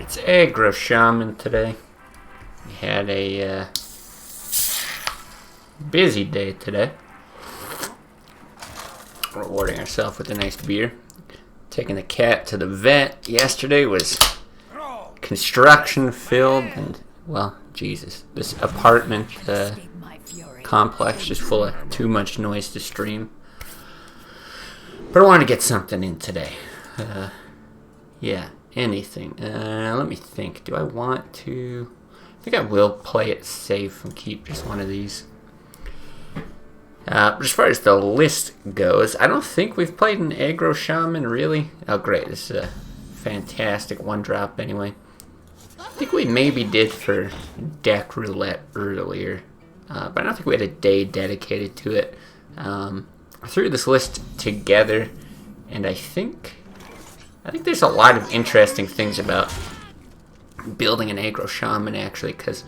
It's Aggro Shaman today. We had a busy day today. Rewarding ourselves with a nice beer. Taking the cat to the vet. Yesterday was construction filled and, well, Jesus. This apartment complex just full of too much noise to stream. But I wanted to get something in today. Yeah, anything. Let me think. Do I want to... I think I will play it safe and keep just one of these. But as far as the list goes, I don't think we've played an Aggro Shaman, really. Oh, great. This is a fantastic one-drop anyway. I think we maybe did for deck roulette earlier. But I don't think we had a day dedicated to it. I threw this list together, and I think there's a lot of interesting things about building an Aggro Shaman, actually, because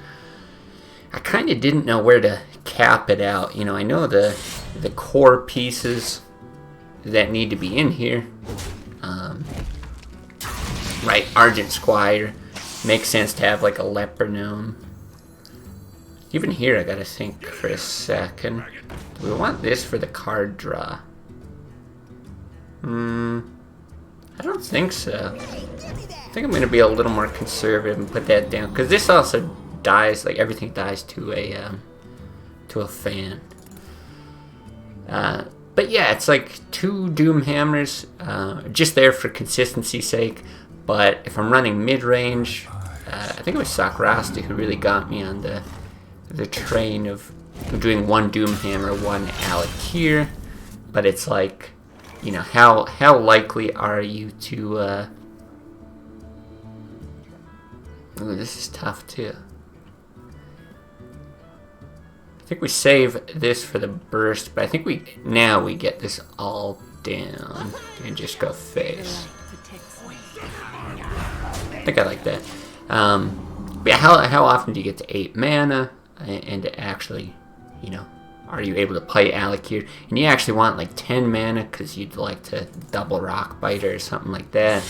I kind of didn't know where to cap it out. You know, I know the core pieces that need to be in here. Right, Argent Squire. Makes sense to have like a leper gnome. Even here I gotta think for a second. Do we want this for the card draw? I don't think so. I think I'm gonna be a little more conservative and put that down, because this also dies, like everything dies to a fan. But yeah, it's like 2 Doom Hammers, just there for consistency's sake. But if I'm running mid-range, I think it was Sakrasti who really got me on the train of doing 1 Doom Hammer, 1 Alakir. But it's like, you know, how likely are you to... Ooh, this is tough too. I think we save this for the burst, but I think we get this all down and just go face. I think I like that. But yeah, how often do you get to 8 mana and to actually, you know, are you able to play Alakir? And you actually want like 10 mana because you'd like to double Rock Biter or something like that.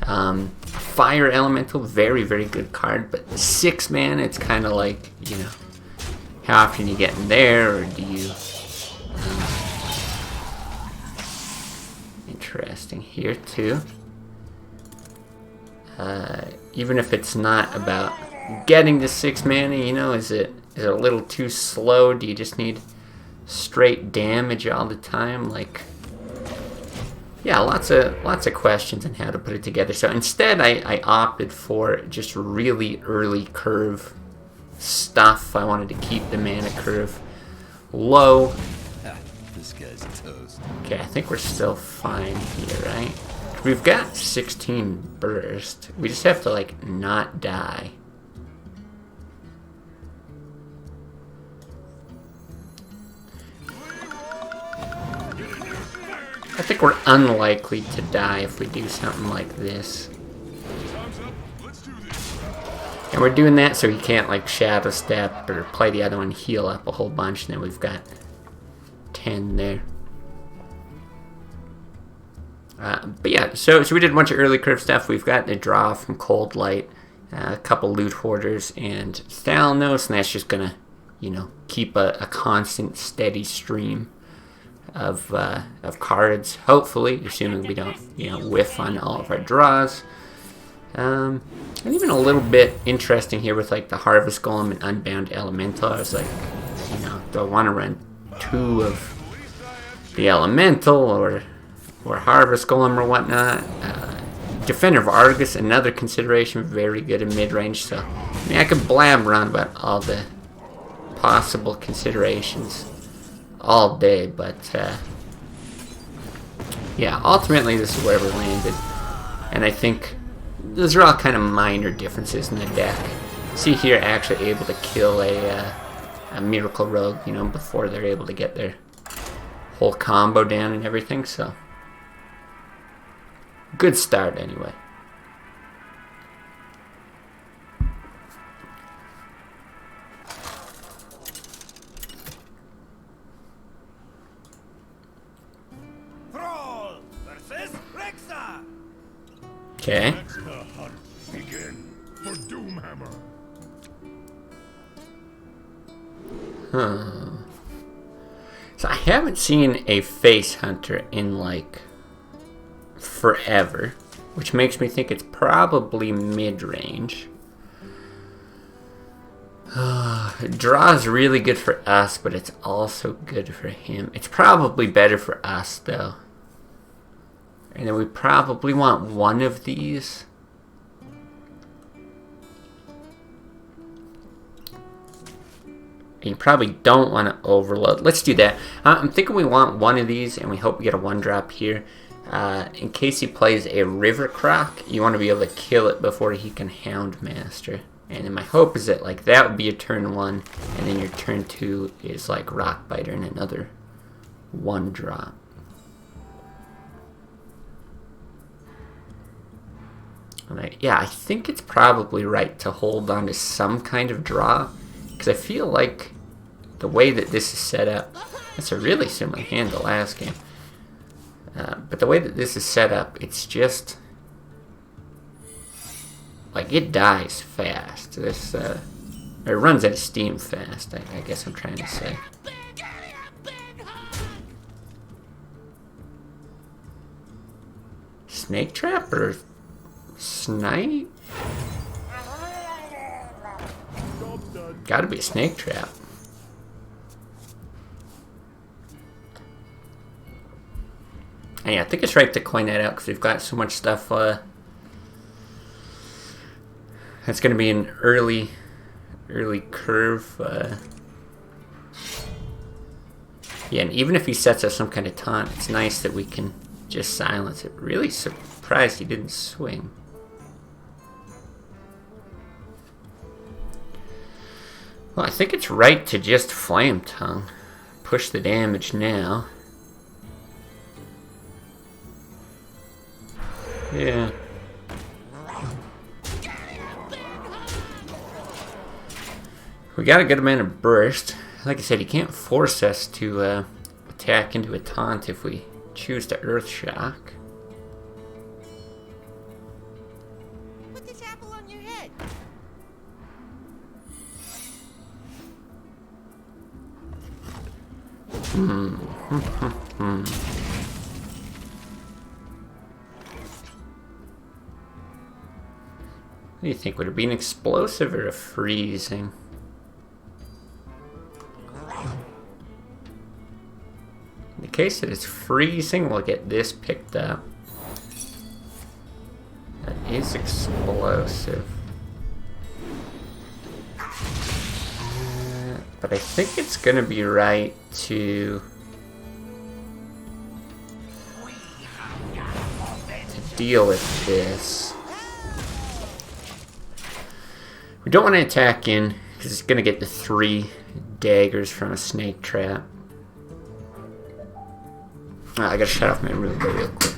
Fire Elemental, very, very good card, but 6 mana, it's kind of like, you know, how often you get in there, or do you... interesting here, too. Even if it's not about getting to 6 mana, you know, is it a little too slow? Do you just need straight damage all the time? Like... yeah, lots of questions on how to put it together. So instead, I opted for just really early curve stuff. I wanted to keep the mana curve low. This guy's a toast. Okay, I think we're still fine here, right? We've got 16 burst. We just have to, like, not die. I think we're unlikely to die if we do something like this. And we're doing that so he can't, like, Shadow Step or play the other one, heal up a whole bunch, and then we've got 10 there. But yeah, so we did a bunch of early curve stuff. We've got the draw from Cold Light, a couple Loot Hoarders, and Thalnos, and that's just gonna, you know, keep a constant, steady stream of cards, hopefully, assuming we don't, you know, whiff on all of our draws. And even a little bit interesting here with, like, the Harvest Golem and Unbound Elemental. I was like, you know, do I want to run 2 of the Elemental or Harvest Golem or whatnot? Defender of Argus, another consideration, very good in mid-range. So, I mean, I could blabber on about all the possible considerations all day, but yeah, ultimately this is where we landed, and I think those are all kind of minor differences in the deck. See here, actually able to kill a Miracle Rogue, you know, before they're able to get their whole combo down and everything, so good start anyway. Okay. Begin for Doomhammer. Huh. So I haven't seen a face hunter in like forever, which makes me think it's probably mid-range. Draw is really good for us, but it's also good for him. It's probably better for us though. And then we probably want one of these. You probably don't want to overload. Let's do that. I'm thinking we want one of these, and we hope we get a 1-drop here. In case he plays a River Croc, you want to be able to kill it before he can Houndmaster. And then my hope is that like that would be your turn 1, and then your turn 2 is like Rockbiter and another 1-drop. Alright, yeah, I think it's probably right to hold on to some kind of draw, because I feel like the way that this is set up, it's a really similar hand to last game, but the way that this is set up, it's just, like, it dies fast. This, or it runs out of steam fast, I guess I'm trying to say. Snake Trap or Snipe? Gotta be a Snake Trap. And yeah, I think it's right to coin that out because we've got so much stuff. That's gonna be an early curve. Yeah, and even if he sets us some kind of taunt, it's nice that we can just silence it. Really surprised he didn't swing. Well, I think it's right to just Flame Tongue. Push the damage now. Yeah. We got a good amount of burst. Like I said, he can't force us to attack into a taunt if we choose to Earth Shock. Put this apple on your head. What do you think? Would it be an explosive or a freezing? In the case that it's freezing, we'll get this picked up. That is explosive. But I think it's gonna be right to deal with this. We don't want to attack in because it's gonna get the 3 daggers from a Snake Trap. I gotta shut off my room real quick.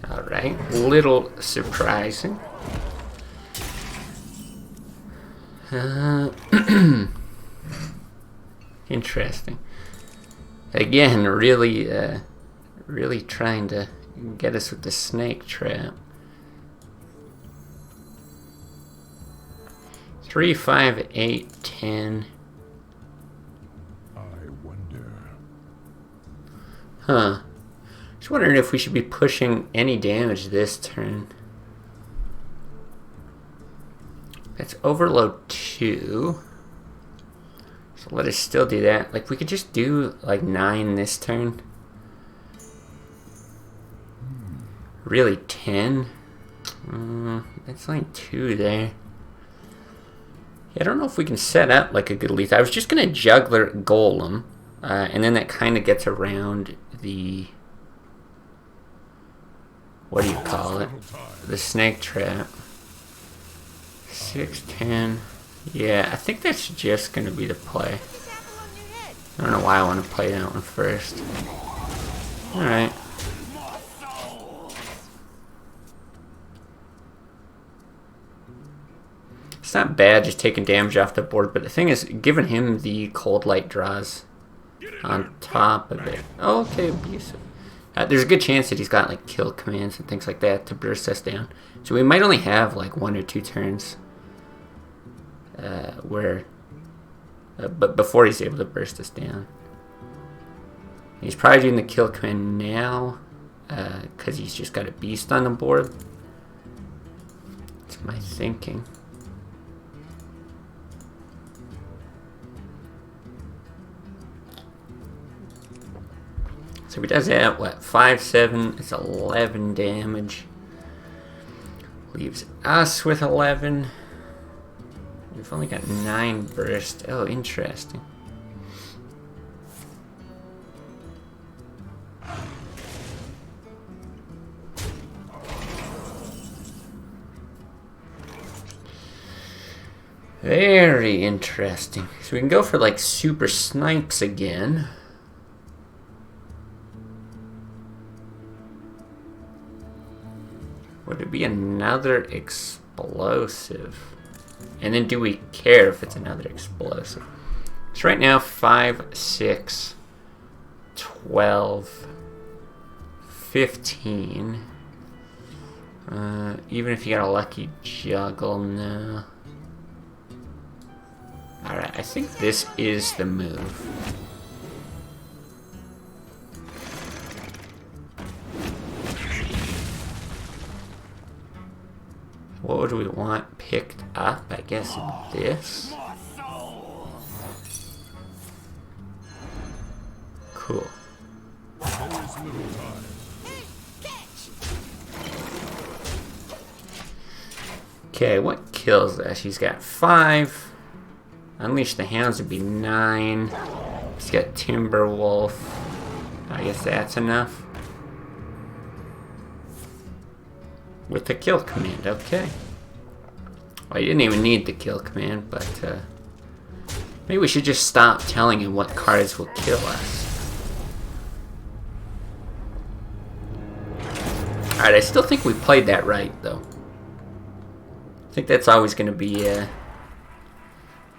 Alright, little surprising. Interesting. Again, really trying to get us with the Snake Trap. 3, 5, 8, 10. I wonder. Huh. Just wondering if we should be pushing any damage this turn. That's overload 2. So let us still do that. Like, we could just do, like, 9 this turn. Really, 10? That's like 2 there. Yeah, I don't know if we can set up, like, a good lethal. I was just going to Juggler Golem. And then that kind of gets around the... What do you call it? The Snake Trap. 6, 10. Yeah, I think that's just going to be the play. Put this I don't know why I want to play that one first. Alright. It's not bad just taking damage off the board, but the thing is, giving him the cold light draws on top of it. Oh, okay, abusive. There's a good chance that he's got like kill commands and things like that to burst us down. So we might only have like 1 or 2 turns but before he's able to burst us down. He's probably doing the kill command now because he's just got a beast on the board. That's my thinking. So he does that, what, 5/7, it's 11 damage. Leaves us with 11. We've only got 9 burst. Oh, interesting. Very interesting. So we can go for like super snipes again. Would it be another explosive? And then do we care if it's another explosive? So right now 5, 6, 12, 15. Even if you got a lucky juggle, no. Alright, I think this is the move. What would we want picked up? I guess this. Cool. Okay, what kills us? He's got 5. Unleash the Hounds would be 9. He's got Timberwolf. I guess that's enough. With the kill command, okay. Well, you didn't even need the kill command, but maybe we should just stop telling him what cards will kill us. Alright, I still think we played that right, though. I think that's always going to be a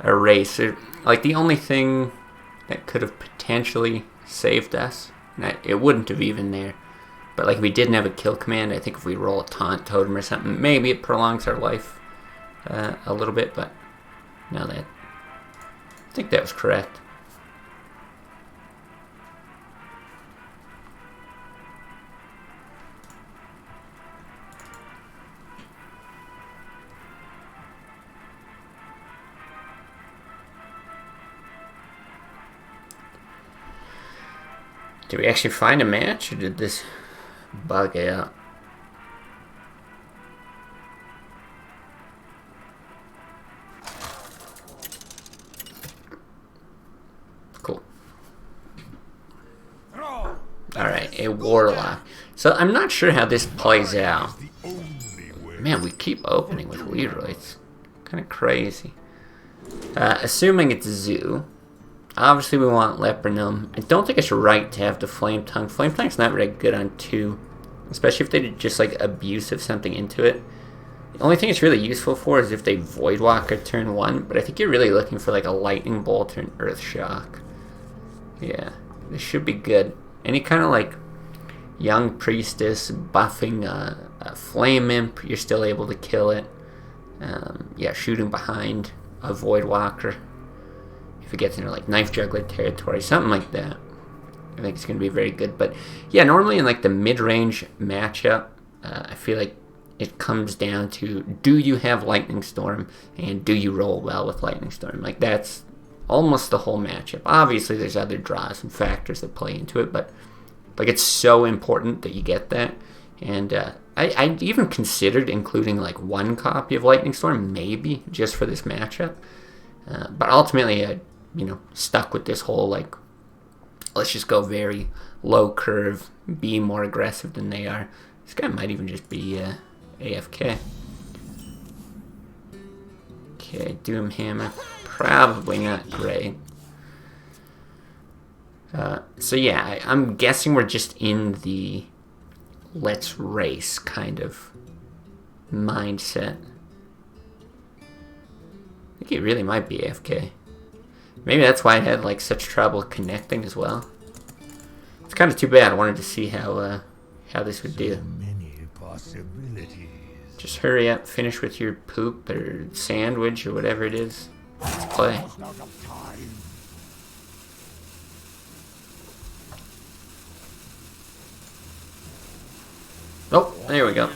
race. Like, the only thing that could have potentially saved us, it wouldn't have even there. But like if we didn't have a kill command, I think if we roll a taunt totem or something, maybe it prolongs our life a little bit, but no, I think that was correct. Did we actually find a match, or did this bug out? Cool. Alright, a Warlock. So I'm not sure how this plays out. Man, we keep opening with Leroy. It's kind of crazy. Assuming it's Zoo. Obviously we want Leopardum. I don't think it's right to have the Flame Tongue. Flame Tongue's not very good on 2. Especially if they did just like abusive something into it. The only thing it's really useful for is if they Voidwalker turn 1. But I think you're really looking for like a Lightning Bolt or an Earth Shock. Yeah, this should be good. Any kind of like Young Priestess buffing a Flame Imp, you're still able to kill it. Yeah, shooting behind a Voidwalker. If it gets into like Knife Juggler territory, something like that, I think it's going to be very good. But yeah, normally in like the mid-range matchup, I feel like it comes down to, do you have Lightning Storm and do you roll well with Lightning Storm? Like that's almost the whole matchup. Obviously there's other draws and factors that play into it, but like it's so important that you get that. And I even considered including like 1 copy of Lightning Storm, maybe just for this matchup. But ultimately I stuck with this whole like, let's just go very low curve, be more aggressive than they are. This guy might even just be AFK. Okay, Doom Hammer, probably not great. So yeah, I'm guessing we're just in the let's race kind of mindset. I think he really might be AFK. Maybe that's why I had like such trouble connecting as well. It's kind of too bad. I wanted to see how this would do. Many possibilities. Just hurry up, finish with your poop or sandwich or whatever it is. Let's play. Oh, there we go.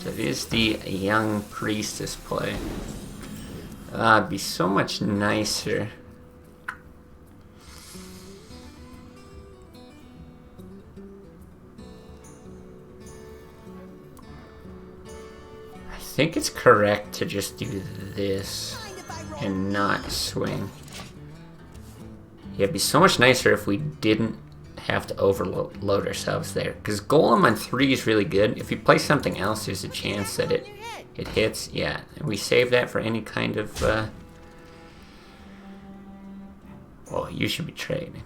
So it is the young priestess play. It'd be so much nicer. I think it's correct to just do this and not swing. Yeah, it'd be so much nicer if we didn't have to overload ourselves there. Because Golem on 3 is really good. If you play something else, there's a chance that it hits. Yeah, and we save that for any kind of... Well, you should be trading.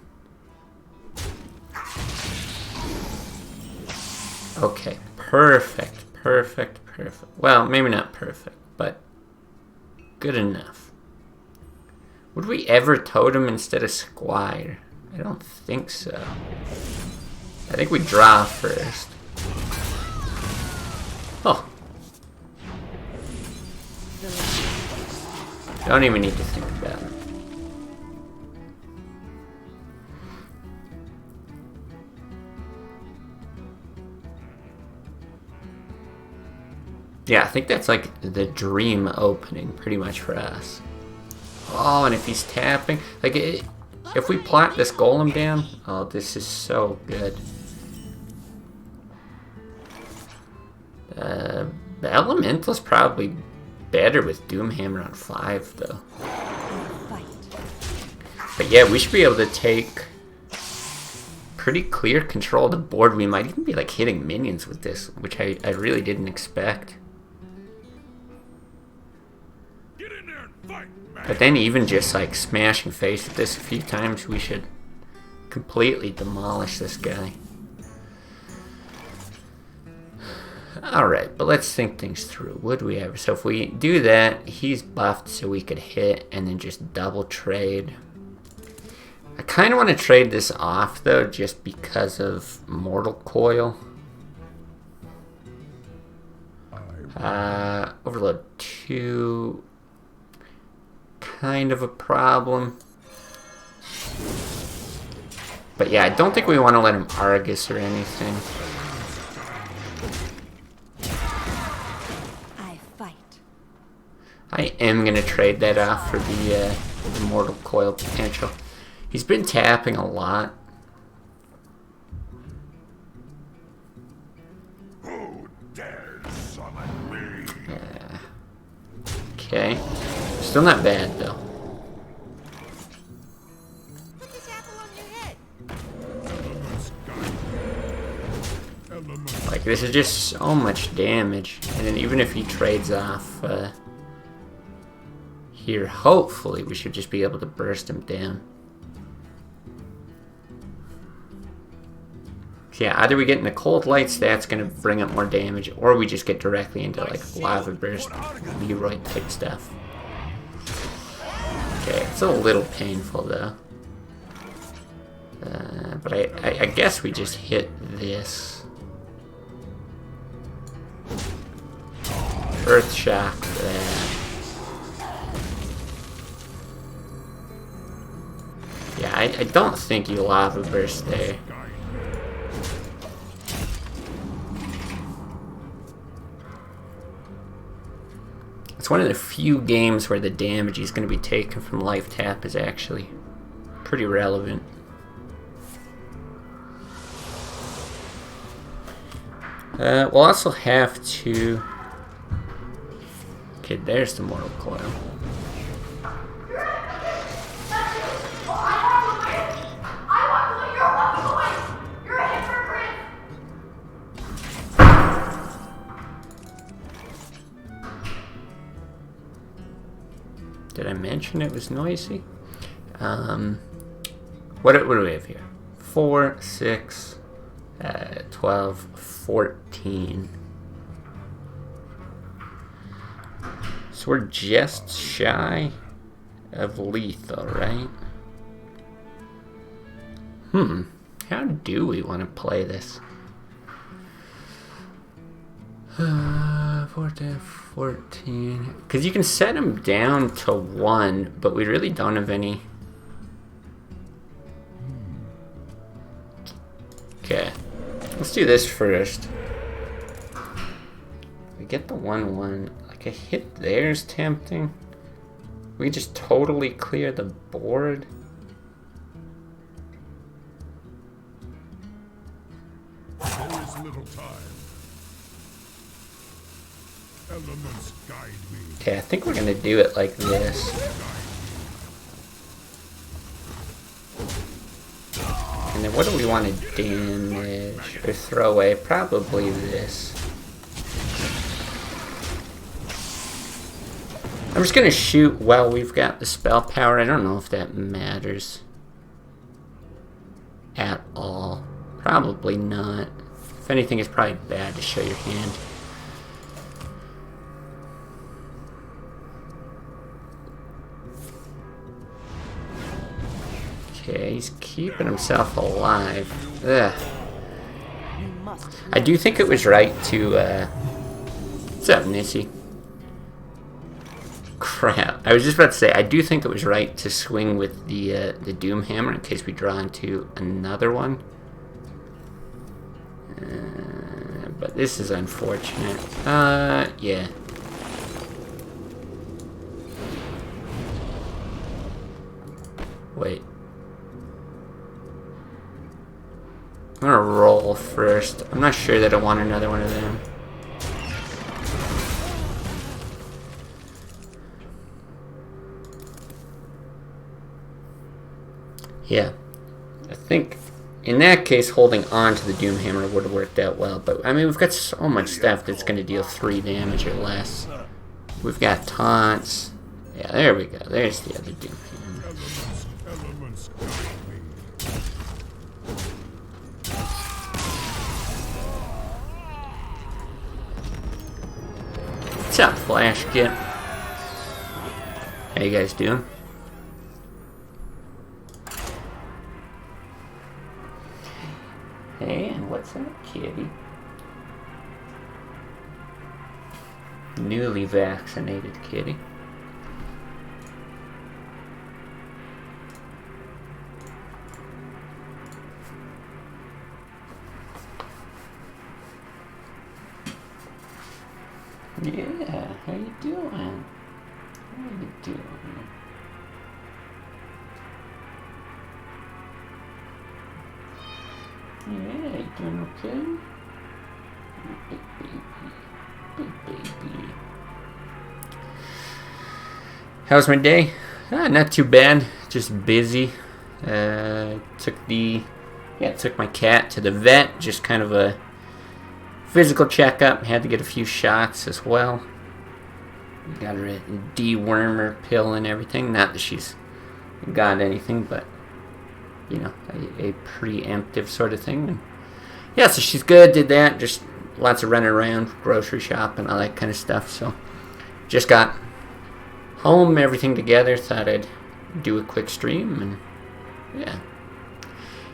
Okay, perfect, perfect, perfect. Well, maybe not perfect, but good enough. Would we ever totem instead of Squire? I don't think so. I think we draw first. Oh. Don't even need to think about it. Yeah, I think that's like the dream opening pretty much for us. Oh, and if he's tapping, like if we plot this golem down, oh, this is so good. The elemental's probably better with Doomhammer on 5 though. But yeah, we should be able to take pretty clear control of the board. We might even be like hitting minions with this, which I really didn't expect. But then even just like smashing face with this a few times, we should completely demolish this guy. Alright, but let's think things through. Would we ever? So if we do that, he's buffed so we could hit and then just double trade. I kind of want to trade this off though, just because of Mortal Coil. Overload 2... kind of a problem. But yeah, I don't think we want to let him Argus or anything. I fight. I am going to trade that off for the Mortal Coil potential. He's been tapping a lot. Who dares summon me? Okay. Still not bad though. Put this apple on your head. Like, this is just so much damage. And then even if he trades off here, hopefully we should just be able to burst him down. So yeah, either we get into Cold Lights, that's going to bring up more damage, or we just get directly into like Lava Burst, Leroy type stuff. Okay, it's a little painful though. But I guess we just hit this. Earth Shock that. Yeah, I don't think you Lava Burst there. It's one of the few games where the damage he's going to be taken from Life Tap is actually pretty relevant. We'll also have to... Okay, there's the Mortal Coil. Did I mention it was noisy? What do we have here? 4, 6, 12, 14. So we're just shy of lethal, right? How do we want to play this? 14. Because you can set them down to 1, but we really don't have any. Okay, let's do this first. We get the 1/1. Like a hit there's tempting. We just totally clear the board. There is little time. Elements guide me. Okay, I think we're gonna do it like this. And then what do we want to damage or throw away? Probably this. I'm just gonna shoot while we've got the spell power. I don't know if that matters at all. Probably not. If anything, it's probably bad to show your hand. Okay, he's keeping himself alive. Ugh. I do think it was right to, what's up, Nissy? Crap. I was just about to say, I do think it was right to swing with the Doom Hammer in case we draw into another one. But this is unfortunate. Yeah. Wait. I'm gonna roll first. I'm not sure that I want another one of them. Yeah. I think in that case holding on to the Doom Hammer would have worked out well, but I mean we've got so much stuff that's gonna deal 3 damage or less. We've got taunts. Yeah, there we go. There's the other Doom Hammer. Elements guide me. What's up, Flash Kit? How you guys doing? Hey, and what's up, kitty? Newly vaccinated kitty. Yeah, how you doing? How you doing? Yeah, you doing okay? Big baby. Big baby. How's my day? Not too bad. Just busy. Took my cat to the vet. Just kind of a physical checkup. Had to get a few shots as well. Got her a dewormer pill and everything. Not that she's got anything, but you know, a preemptive sort of thing. And yeah, so she's good. Did that. Just lots of running around, grocery shopping, all that kind of stuff. So just got home, everything together. Thought I'd do a quick stream, and yeah.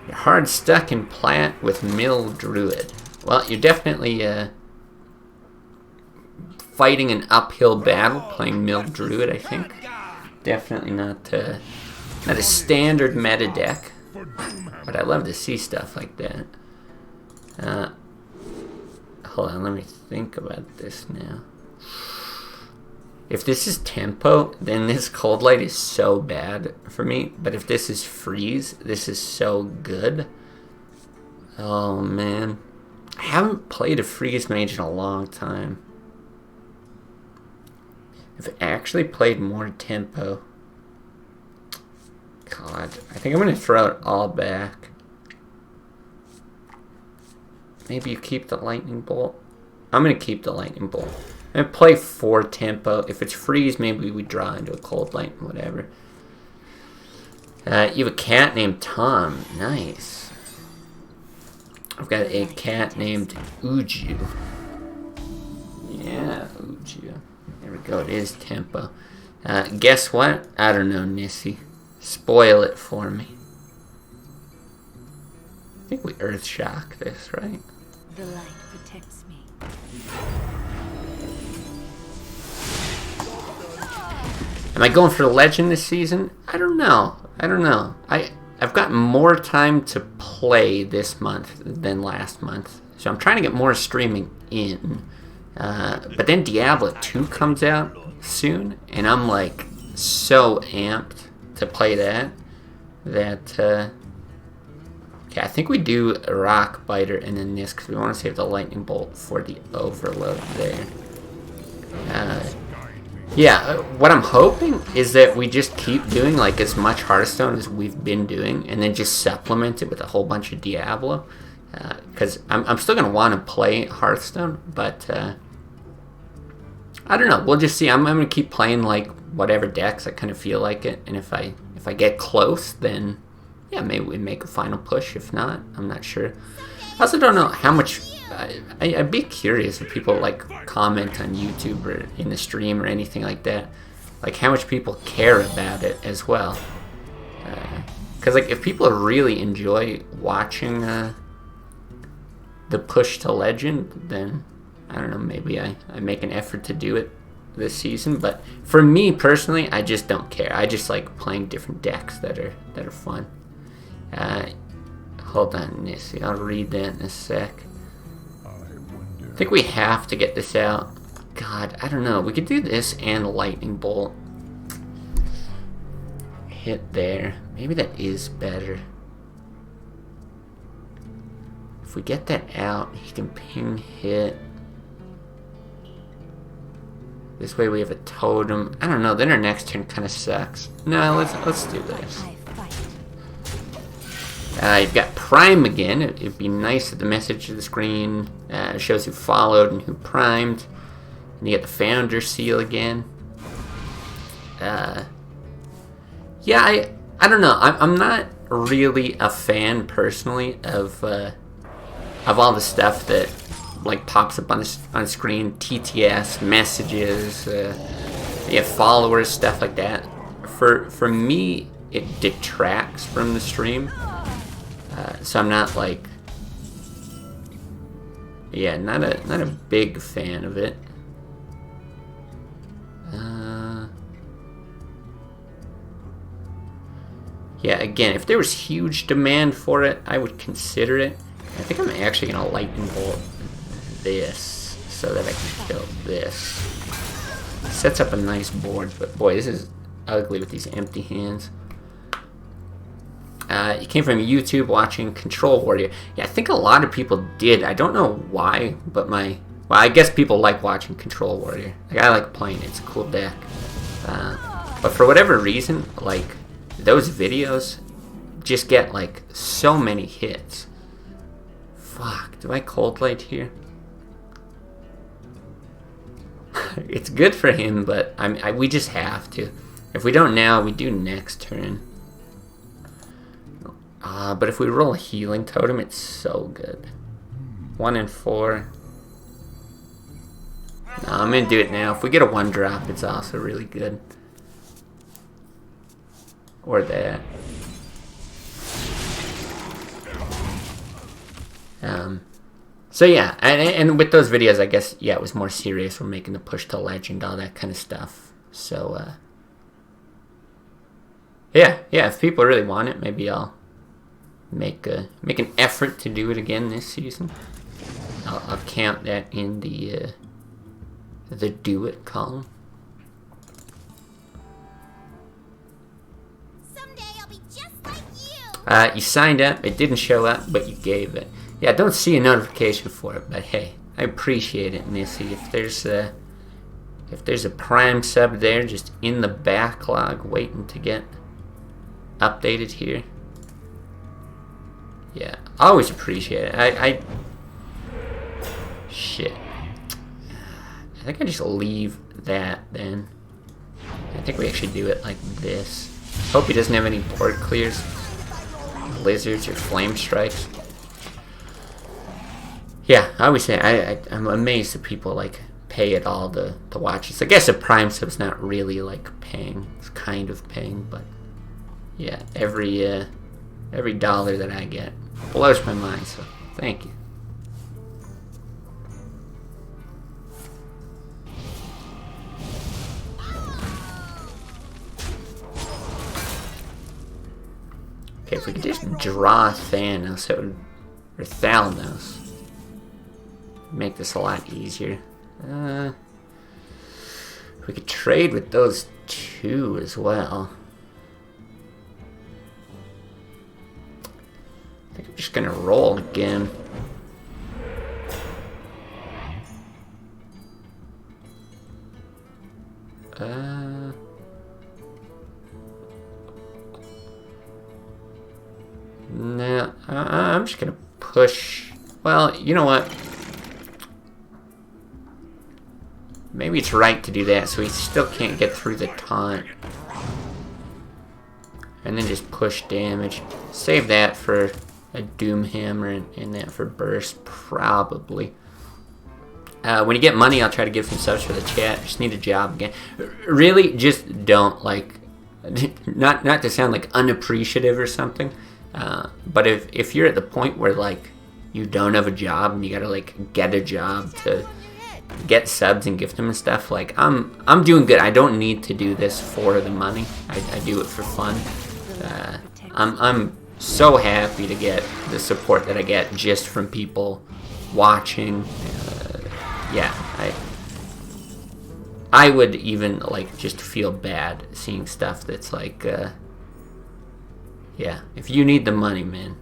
You're hard stuck in plat with Mill Druid. Well, you're definitely fighting an uphill battle playing Mill Druid, I think. Definitely not a standard meta deck. But I love to see stuff like that. Hold on, let me think about this now. If this is tempo, then this cold light is so bad for me. But if this is freeze, this is so good. Oh man. I haven't played a freeze mage in a long time. I've actually played more tempo. God, I think I'm going to throw it all back. Maybe you keep the lightning bolt. I'm going to keep the lightning bolt. And play 4 tempo. If it's freeze, maybe we draw into a cold light, whatever. You have a cat named Tom. Nice. I've got a cat named Uju. Yeah, Uju. There we go. It is tempo. Guess what? I don't know, Nissy. Spoil it for me. I think we Earth Shock this, right? The light protects me. Am I going for the legend this season? I don't know. I've got more time to play this month than last month. So I'm trying to get more streaming in. But then Diablo 2 comes out soon. And I'm like so amped to play that. Okay, I think we do a Rock Biter and then this because we want to save the Lightning Bolt for the Overload there. Yeah, what I'm hoping is that we just keep doing like as much Hearthstone as we've been doing and then just supplement it with a whole bunch of Diablo. Because I'm still going to want to play Hearthstone, but I don't know. We'll just see. I'm going to keep playing like whatever decks I kind of feel like it. And if I get close, then yeah, maybe we make a final push. If not, I'm not sure. I also don't know how much... I'd be curious if people like comment on YouTube or in the stream or anything like that, like how much people care about it as well. Because like if people really enjoy watching the push to legend, then I don't know, maybe I make an effort to do it this season. But for me personally, I just don't care. I just like playing different decks that are fun. Hold on, Nissy. I'll read that in a sec. I think we have to get this out. God, I don't know. We could do this and Lightning Bolt. Hit there. Maybe that is better. If we get that out, he can ping hit. This way we have a totem. I don't know. Then our next turn kind of sucks. No, let's do this. You've got Prime again. It'd be nice if the message to the screen shows who followed and who primed. And you get the Founder Seal again. Yeah, I don't know. I'm not really a fan personally of all the stuff that like pops up on the screen. TTS messages, you have followers, stuff like that. For me, it detracts from the stream. So I'm not like, yeah, not a big fan of it. Yeah, again, if there was huge demand for it, I would consider it. I think I'm actually gonna Lightning Bolt this so that I can kill this. Sets up a nice board, but boy, this is ugly with these empty hands. You came from YouTube watching Control Warrior. Yeah, I think a lot of people did. I don't know why, but well, I guess people like watching Control Warrior. Like, I like playing it. It's a cool deck. But for whatever reason, like, those videos just get, like, so many hits. Fuck, do I Cold Light here? It's good for him, but we just have to. If we don't now, we do next turn. But if we roll a Healing Totem, it's so good. 1 and 4. No, I'm gonna do it now. If we get a 1-drop, it's also really good. Or that. So yeah, and with those videos, I guess, yeah, it was more serious. We're making the push to legend, all that kind of stuff. So, yeah, if people really want it, maybe I'll make an effort to do it again this season. I'll count that in the do it column. Someday I'll be just like you. You signed up, it didn't show up, but you gave it. Yeah, I don't see a notification for it, but hey, I appreciate it, Missy. If there's a Prime sub there, just in the backlog, waiting to get updated here. Yeah, I always appreciate it. Shit. think I just leave that then. I think we actually do it like this. Hope he doesn't have any board clears, lizards, or flame strikes. Yeah, I always say I'm amazed that people like pay it all to watch this. I guess a Prime sub's not really like paying; it's kind of paying, but yeah, every dollar that I get blows my mind. So thank you. Okay, if we could just draw Thanos, or Thalnos, make this a lot easier. We could trade with those two as well. I think I'm just gonna roll again. No, I'm just gonna push. Well, you know what? Maybe it's right to do that, so he still can't get through the taunt. And then just push damage. Save that for a Doom Hammer and that for burst, probably. When you get money, I'll try to give some subs for the chat. Just need a job again. Really, just don't, like, not to sound like unappreciative or something, but if you're at the point where, like, you don't have a job and you gotta, like, get a job to get subs and gift them and stuff, like, I'm doing good. I don't need to do this for the money. I do it for fun. I'm so happy to get the support that I get just from people watching. Yeah, I would even, like, just feel bad seeing stuff that's like, yeah, if you need the money, man,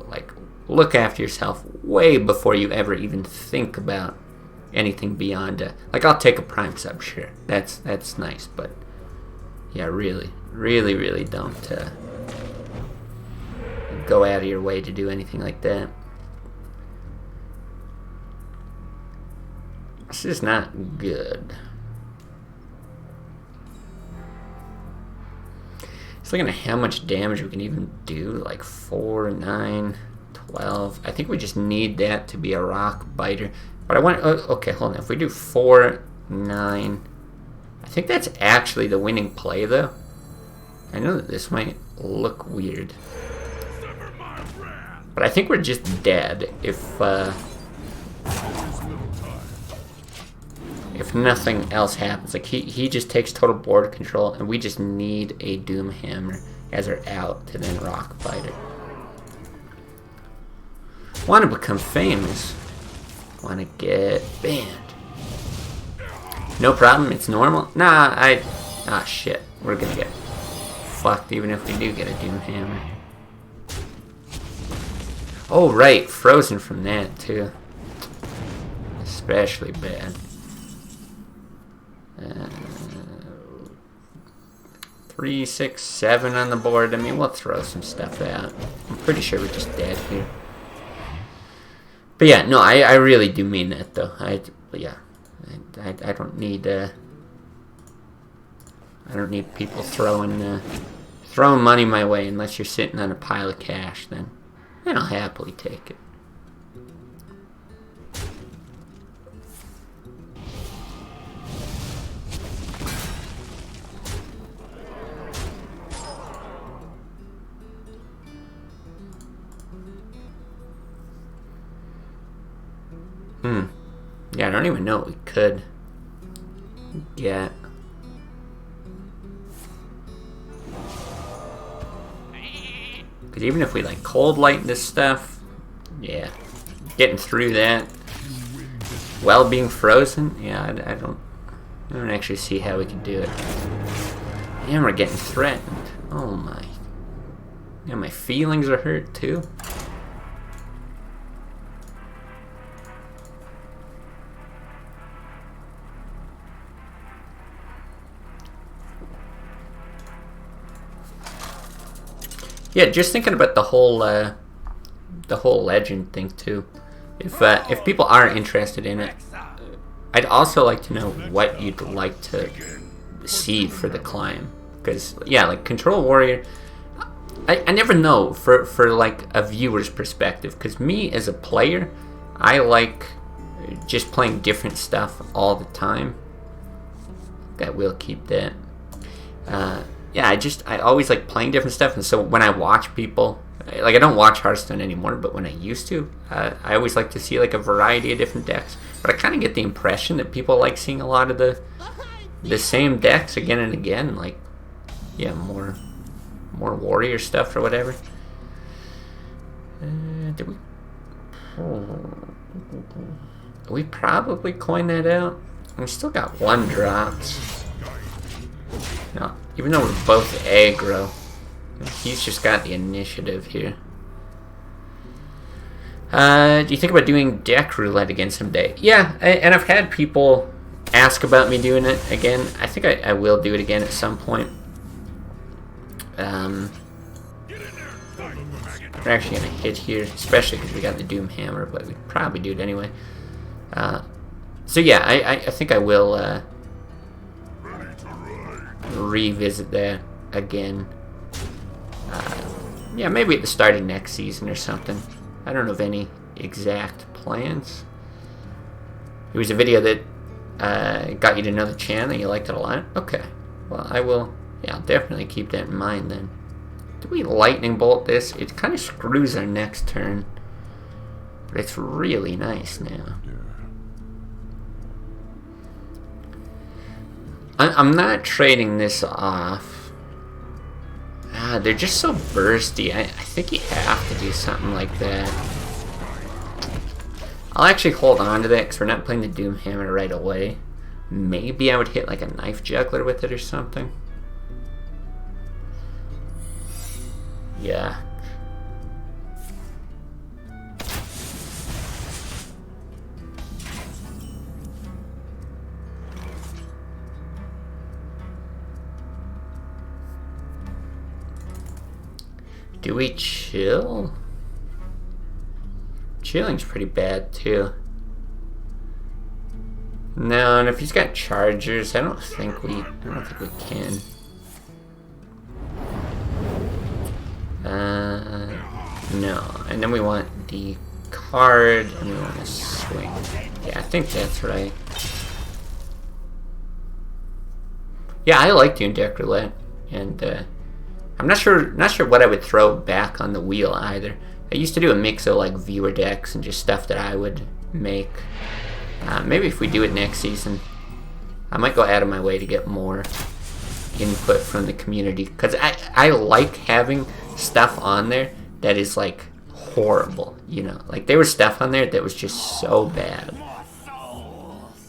like, look after yourself way before you ever even think about anything beyond, like, I'll take a Prime sub, sure, that's nice, but yeah, really don't go out of your way to do anything like that. This is not good. Just looking at how much damage we can even do, like 4, 9, 12. I think we just need that to be a rock biter. But I want, okay, hold on. If we do 4, 9, I think that's actually the winning play, though. I know that this might look weird, but I think we're just dead if nothing else happens. Like, he just takes total board control, and we just need a Doom Hammer as our out to then rock biter. Want to become famous. Want to get banned. No problem, it's normal. Nah, ah, shit. We're gonna get fucked even if we do get a Doom Hammer. Oh, right. Frozen from that, too. Especially bad. 3, 6, 7 on the board. I mean, we'll throw some stuff out. I'm pretty sure we're just dead here. But yeah, no, I really do mean that, though. I don't need people throwing money my way unless you're sitting on a pile of cash. Then I'll happily take it. Yeah, I don't even know what we could get. Because even if we, like, cold light this stuff, yeah, getting through that while being frozen, yeah, I don't actually see how we can do it. And we're getting threatened. Oh my. Yeah, my feelings are hurt too. Yeah, just thinking about the whole legend thing too. If people are interested in it, I'd also like to know what you'd like to see for the climb. Because, yeah, like, Control Warrior, I never know for like, a viewer's perspective. Because me, as a player, I like just playing different stuff all the time. That will keep that. Yeah, I always like playing different stuff. And so when I watch people, like, I don't watch Hearthstone anymore, but when I used to, I always like to see, like, a variety of different decks. But I kind of get the impression that people like seeing a lot of the same decks again and again. Like, yeah, more warrior stuff or whatever. Did we probably coined that out? We still got 1 drops. No, even though we're both aggro, he's just got the initiative here. Do you think about doing deck roulette again someday? Yeah, and I've had people ask about me doing it again. I think I will do it again at some point. We're actually going to hit here, especially because we got the Doom Hammer, but we'd probably do it anyway. So yeah, I think I will revisit that again. Yeah, maybe at the start of next season or something. I don't know of any exact plans. It was a video that got you to know the channel. You liked it a lot? Okay. Well, I will. Yeah, I'll definitely keep that in mind then. Do we lightning bolt this? It kind of screws our next turn. But it's really nice now. I'm not trading this off. They're just so bursty. I think you have to do something like that. I'll actually hold on to that because we're not playing the Doom Hammer right away. Maybe I would hit like a Knife Juggler with it or something. Yeah. Do we chill? Chilling's pretty bad too. No, and if he's got chargers, I don't think we can. No, and then we want the card, and we want to swing. Yeah, I think that's right. Yeah, I like doing deck roulette, and I'm not sure what I would throw back on the wheel either. I used to do a mix of like viewer decks and just stuff that I would make. Maybe if we do it next season, I might go out of my way to get more input from the community, because I like having stuff on there that is like horrible, you know. Like, there was stuff on there that was just so bad,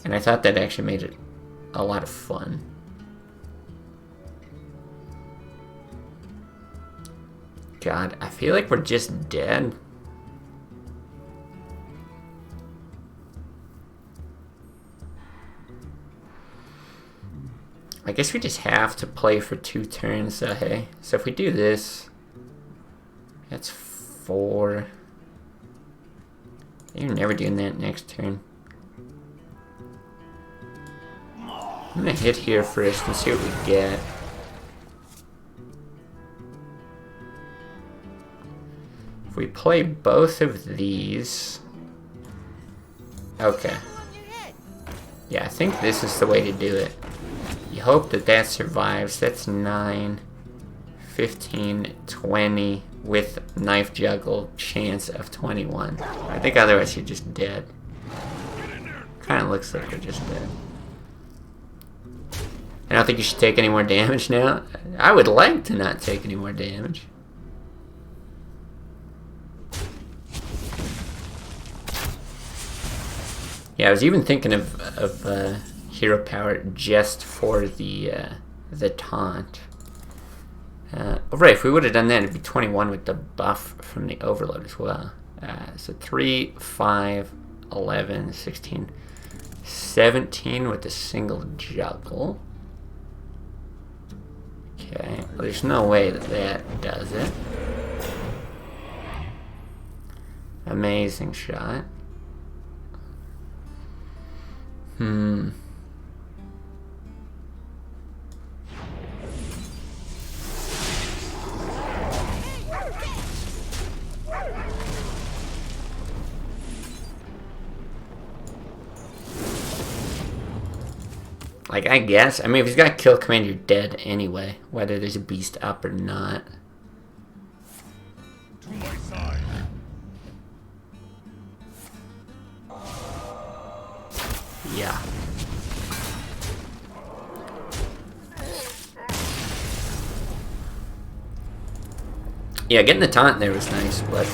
and I thought that actually made it a lot of fun. God, I feel like we're just dead. I guess we just have to play for 2 turns, so hey. So if we do this, that's 4. You're never doing that next turn. I'm gonna hit here first and see what we get. If we play both of these... Okay. Yeah, I think this is the way to do it. You hope that that survives. That's 9, 15, 20 with Knife Juggle chance of 21. I think otherwise you're just dead. Kind of looks like we're just dead. I don't think you should take any more damage now. I would like to not take any more damage. Yeah, I was even thinking of hero power just for the taunt. Right, if we would have done that, it'd be 21 with the buff from the overload as well. So 3, 5, 11, 16, 17 with the single juggle. Okay, well, there's no way that does it. Amazing shot. Hmm. Like, I guess. I mean, if he's got kill command, you're dead anyway. Whether there's a beast up or not. To my side. Yeah. Yeah, getting the taunt there was nice, but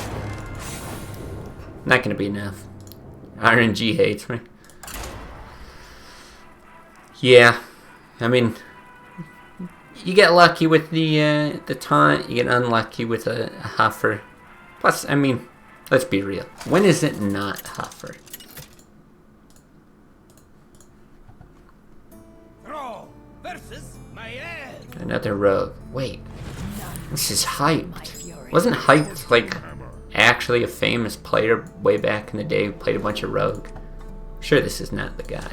not going to be enough. RNG hates me. Yeah, I mean, you get lucky with the taunt, you get unlucky with a huffer. Plus, I mean, let's be real. When is it not huffer? Versus my head. Another rogue. Wait, this is hyped. Wasn't hyped like actually a famous player way back in the day who played a bunch of rogue? Sure, this is not the guy.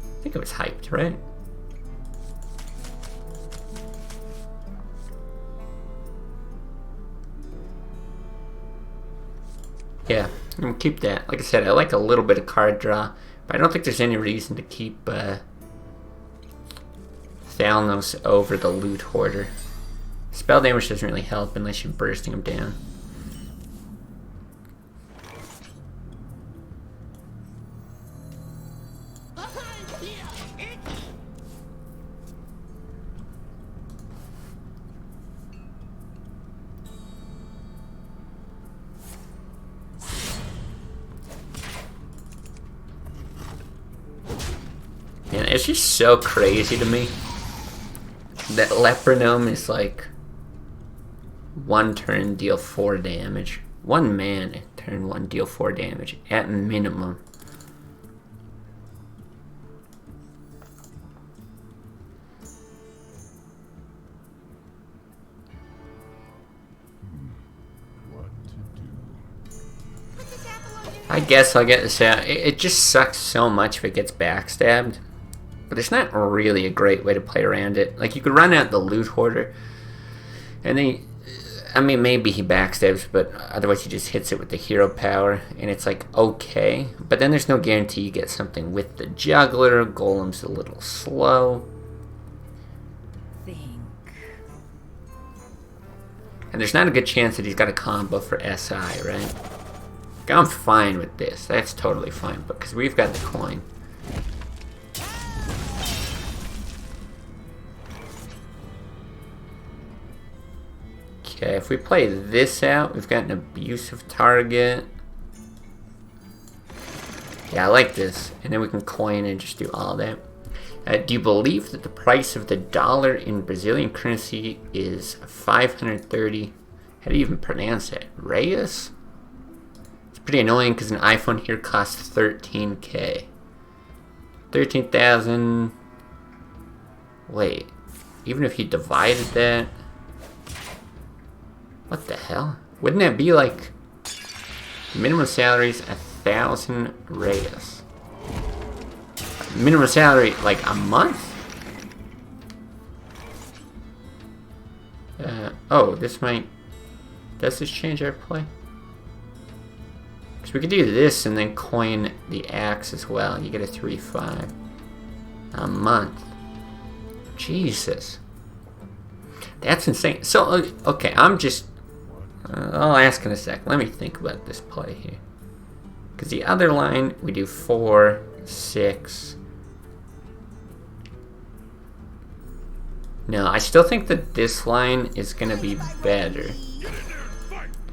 I think it was hyped, right? Yeah, I'm gonna keep that. Like I said, I like a little bit of card draw, but I don't think there's any reason to keep Thalnos over the Loot Hoarder. Spell damage doesn't really help unless you're bursting him down. Man, it's just so crazy to me that Lepronome is like 1 turn deal 4 damage. 1 mana, turn 1 deal 4 damage at minimum. What to do? Put this apple on your I guess I'll get this out. It just sucks so much if it gets backstabbed. But there's not really a great way to play around it. Like, you could run out the Loot Hoarder, and then, I mean, maybe he backstabs, but otherwise he just hits it with the hero power, and it's like, okay. But then there's no guarantee you get something with the Juggler. Golem's a little slow. think. And there's not a good chance that he's got a combo for SI, right? Like, I'm fine with this. That's totally fine, because we've got the coin. Okay, if we play this out, we've got an abusive target. Yeah, I like this. And then we can coin and just do all that. Do you believe that the price of the dollar in Brazilian currency is 530? How do you even pronounce it? Reais? It's pretty annoying because an iPhone here costs 13K. 13,000. Wait, even if you divided that. What the hell? Wouldn't that be like minimum salary's 1,000 reais? Minimum salary like a month? Oh, this might. Does this change our play? Because we could do this and then coin the axe as well. You get a 3-5 a month. Jesus, that's insane. So okay, I'm just. I'll ask in a sec. Let me think about this play here. Because the other line, we do 4, 6. No, I still think that this line is going to be better.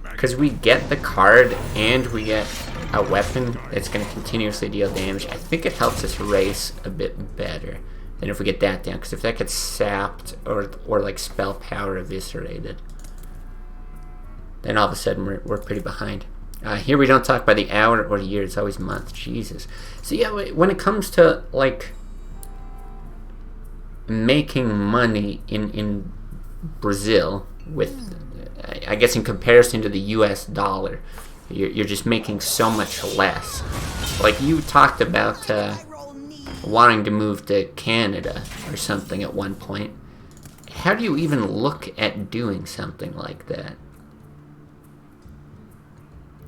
Because we get the card and we get a weapon that's going to continuously deal damage. I think it helps us race a bit better than if we get that down. Because if that gets sapped or like spell power eviscerated, then all of a sudden we're pretty behind. Here we don't talk by the hour or year, it's always month. Jesus. So yeah, when it comes to like making money in Brazil with, I guess in comparison to the US dollar, You're just making so much less. Like you talked about wanting to move to Canada or something at one point. How do you even look at doing something like that?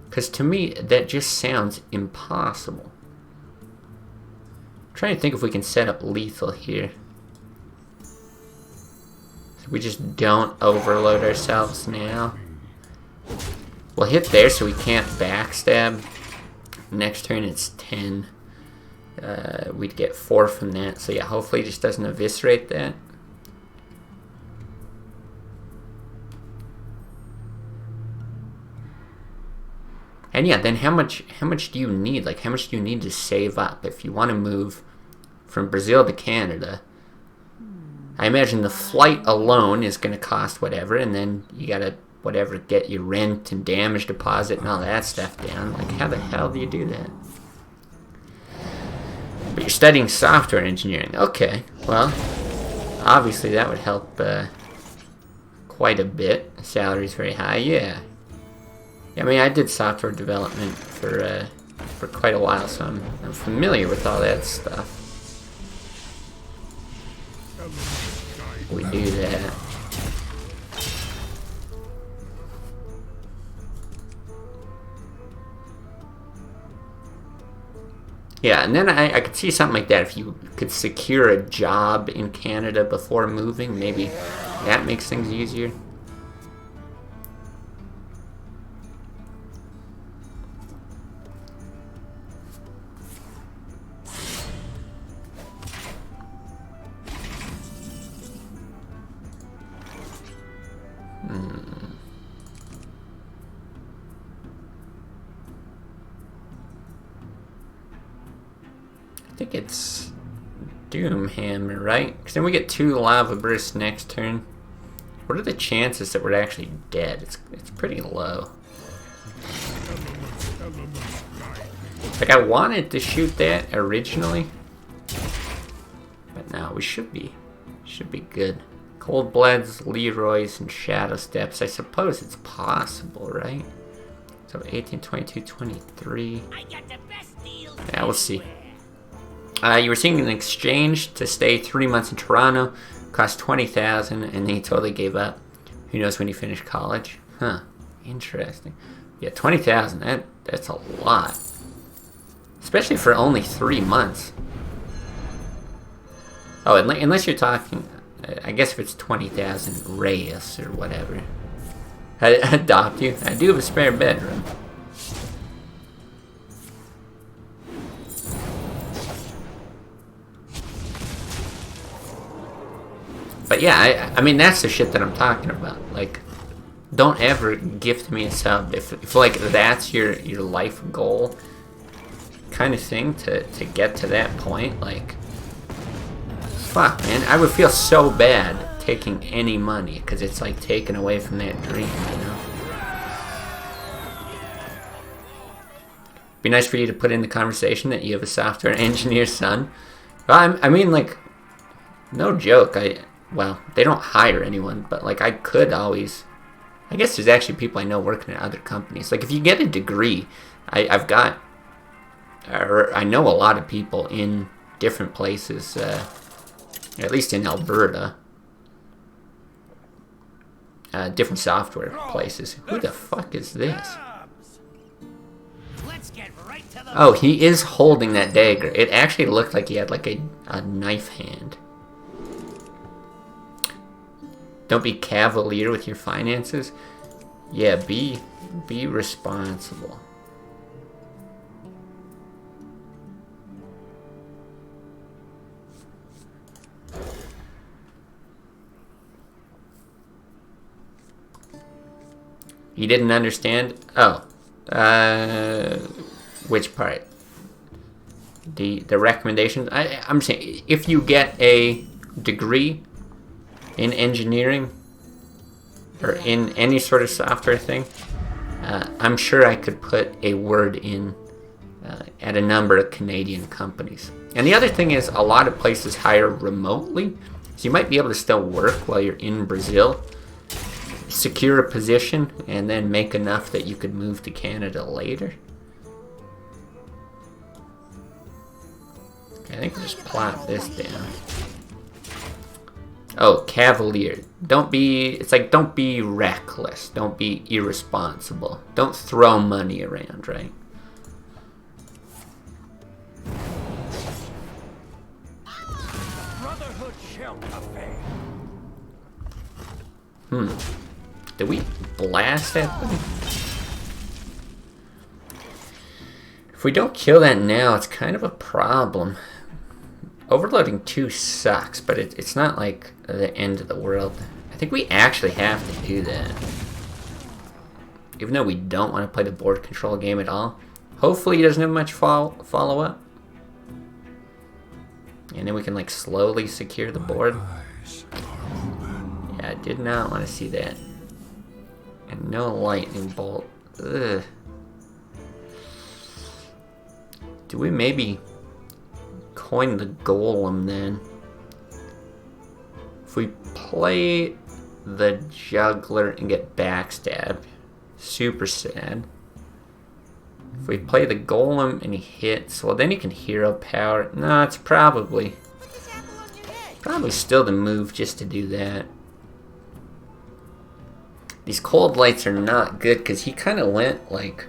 Because to me, that just sounds impossible. I'm trying to think if we can set up lethal here. So we just don't overload ourselves now. We'll hit there so we can't backstab. Next turn it's 10. We'd get 4 from that. So yeah, hopefully it just doesn't eviscerate that. And yeah, then how much do you need? Like, how much do you need to save up if you want to move from Brazil to Canada? I imagine the flight alone is going to cost whatever, and then you gotta whatever get your rent and damage deposit and all that stuff down. Like, how the hell do you do that? But you're studying software engineering. Okay, well, obviously that would help quite a bit. The salary's very high. Yeah. I mean, I did software development for quite a while, so I'm familiar with all that stuff. We do that. Yeah, and then I could see something like that. If you could secure a job in Canada before moving, maybe that makes things easier. I think it's Doomhammer, right? Because then we get 2 Lava Bursts next turn. What are the chances that we're actually dead? It's pretty low. Like, I wanted to shoot that originally, but now we should be good. Cold Bloods, Leroy's, and Shadow Steps. I suppose it's possible, right? So 18, 22, 23. Yeah, we'll see. You were seeing an exchange to stay 3 months in Toronto, cost $20,000, and then he totally gave up. Who knows when you finish college? Huh? Interesting. Yeah, $20,000. That's a lot, especially for only 3 months. Oh, unless you're talking, I guess if it's 20,000 Reyes or whatever. I'd adopt you. I do have a spare bedroom. But yeah, I mean, that's the shit that I'm talking about. Like, don't ever gift me a sub if like that's your life goal kind of thing to get to that point. Like, fuck, man, I would feel so bad taking any money because it's like taken away from that dream, you know. Be nice for you to put in the conversation that you have a software engineer son. Well, I mean, like, no joke. Well, they don't hire anyone, but like I could always. I guess there's actually people I know working at other companies. Like if you get a degree, I know a lot of people in different places, at least in Alberta. Different software places. Who the fuck is this? Oh, he is holding that dagger. It actually looked like he had like a knife hand. Don't be cavalier with your finances. Yeah, be responsible. You didn't understand? Oh. Which part? The recommendations? I'm saying if you get a degree in engineering or in any sort of software thing, I'm sure I could put a word in at a number of Canadian companies. And the other thing is a lot of places hire remotely, so you might be able to still work while you're in Brazil. secure a position and then make enough that you could move to Canada later. Okay, I think we'll just plop this down. Oh, Cavalier. Don't be reckless. Don't be irresponsible. Don't throw money around, right? Brotherhood shall prevail. Did we blast that thing? If we don't kill that now, it's kind of a problem. Overloading 2 sucks, but it's not like the end of the world. I think we actually have to do that. Even though we don't want to play the board control game at all. Hopefully he doesn't have much follow-up. And then we can like slowly secure the board. Yeah, I did not want to see that. And no lightning bolt. Ugh. Do we maybe coin the golem then? If we play the juggler and get backstabbed, super sad. If we play the golem and he hits, well then he can hero power. No, it's probably still the move just to do that. These cold lights are not good because he kind of went like,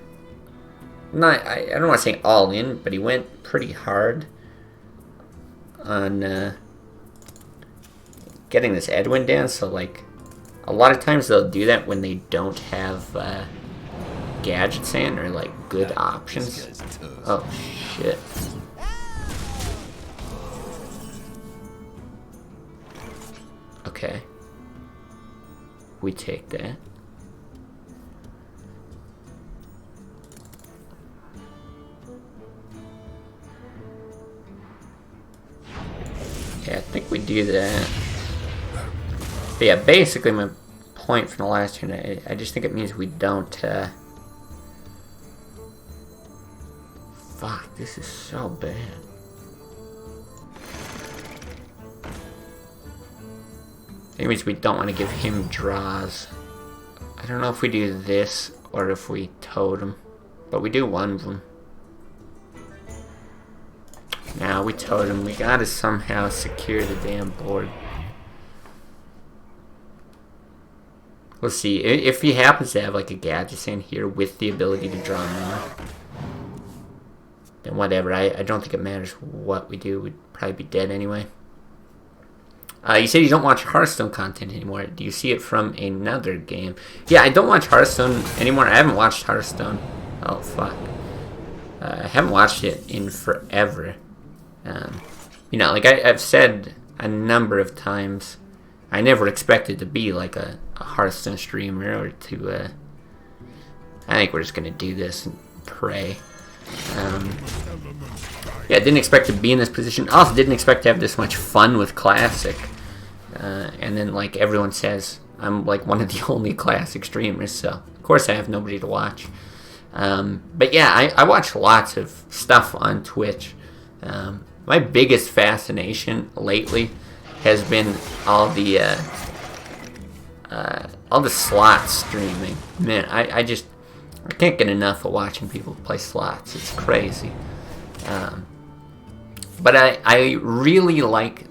I don't want to say all in, but he went pretty hard on getting this Edwin down. So like a lot of times they'll do that when they don't have gadgets in or like good options. Oh shit. Okay. We take that. Yeah, I think we do that. But yeah, basically my point from the last turn, I just think it means we don't, fuck, this is so bad. It means we don't want to give him draws. I don't know if we do this or if we totem, but we do one of them. Now we totem. We gotta somehow secure the damn board. We'll see. If he happens to have like a gadget in here with the ability to draw more, then whatever. I don't think it matters what we do. We'd probably be dead anyway. You said you don't watch Hearthstone content anymore. Do you see it from another game? Yeah, I don't watch Hearthstone anymore. I haven't watched Hearthstone. Oh, fuck. I haven't watched it in forever. You know, like I've said a number of times, I never expected to be like a Hearthstone streamer or to, I think we're just going to do this and pray. Yeah, didn't expect to be in this position. Also, didn't expect to have this much fun with Classic. And then, like everyone says, I'm like one of the only Classic streamers, so of course I have nobody to watch. But yeah, I watch lots of stuff on Twitch. My biggest fascination lately has been all the slots streaming. Man, I can't get enough of watching people play slots. It's crazy. But I really like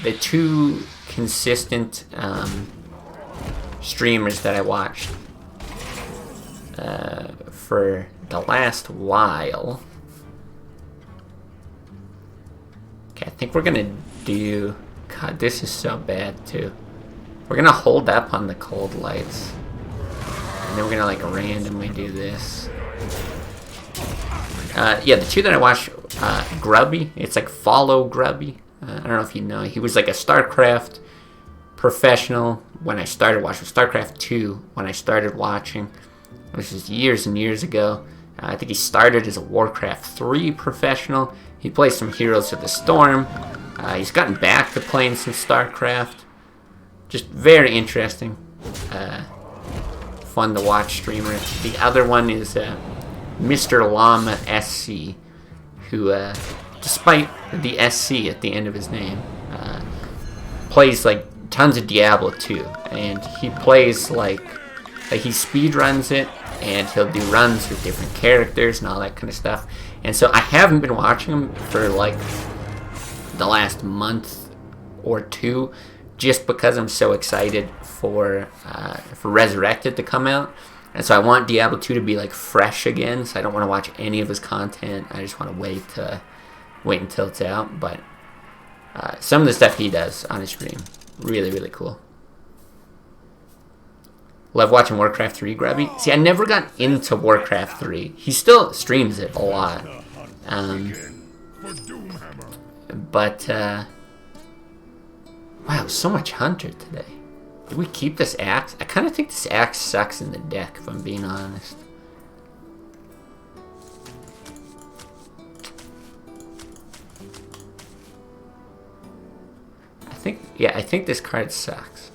the two consistent streamers that I watched for the last while. Okay, I think we're gonna do... God, this is so bad too. We're gonna hold up on the cold lights. And then we're gonna like randomly do this. Yeah, the two that I watched, Grubby, it's like Follow Grubby. I don't know if you know. He was like a StarCraft professional when I started watching. StarCraft 2 when I started watching. This is years and years ago. I think he started as a Warcraft 3 professional. He plays some Heroes of the Storm. He's gotten back to playing some StarCraft. Just very interesting. Fun to watch streamer. The other one is Mr. Llama SC, who, despite the SC at the end of his name, plays like tons of Diablo 2, and he plays like he speed runs it, and he'll do runs with different characters and all that kind of stuff. And so I haven't been watching him for like the last month or two, just because I'm so excited for Resurrected to come out. And so I want Diablo 2 to be like fresh again, so I don't want to watch any of his content. I just want to wait until it's out. But some of the stuff he does on his stream, really, really cool. Love watching Warcraft 3, Grubby. See, I never got into Warcraft 3. He still streams it a lot. But, wow, so much Hunter today. Did we keep this axe? I kind of think this axe sucks in the deck, if I'm being honest. I think this card sucks.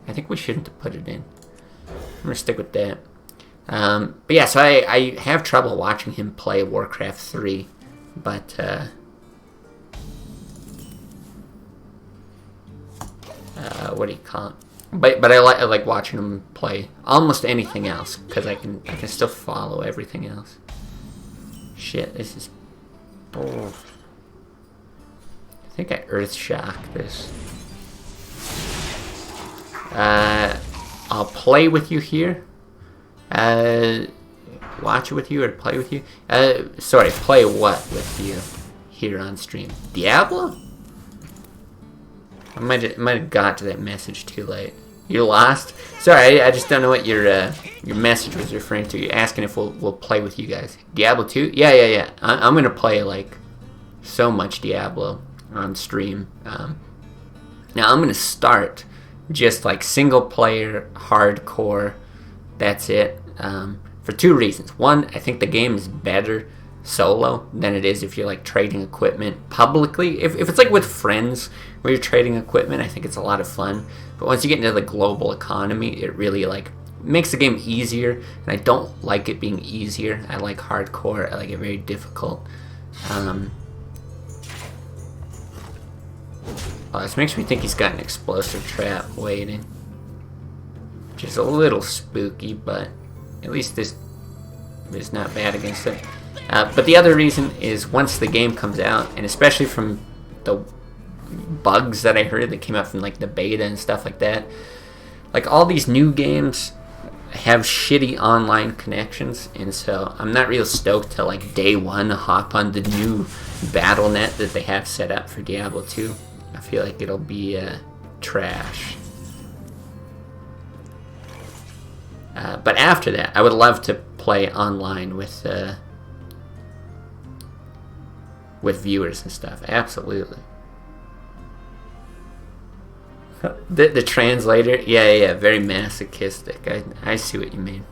I think we shouldn't have put it in. I'm gonna stick with that. But yeah, so I have trouble watching him play Warcraft 3, but what do you call it? But I like watching him play almost anything else, because I can still follow everything else. Shit, this is. Oh. I think I Earthshock this. I'll play with you here. Watch it with you or play with you. Sorry, play what with you here on stream? Diablo? I might have got to that message too late. You lost? Sorry, I just don't know what your message was referring to. You're asking if we'll play with you guys. Diablo 2? Yeah. I'm gonna play like so much Diablo on stream. Now I'm gonna start just like single player, hardcore. That's it. For two reasons. One, I think the game is better solo than it is if you're like trading equipment publicly. If it's like with friends where you're trading equipment, I think it's a lot of fun. But once you get into the global economy, it really like makes the game easier, and I don't like it being easier. I like hardcore. I like it very difficult. Oh, this makes me think he's got an explosive trap waiting, which is a little spooky, but at least this is not bad against it. But the other reason is once the game comes out, and especially from the bugs that I heard that came out from like the beta and stuff like that, like all these new games have shitty online connections, and so I'm not real stoked to like day one hop on the new BattleNet that they have set up for Diablo 2. I feel like it'll be trash. But after that, I would love to play online with viewers and stuff. Absolutely. The translator, yeah, very masochistic. I see what you mean.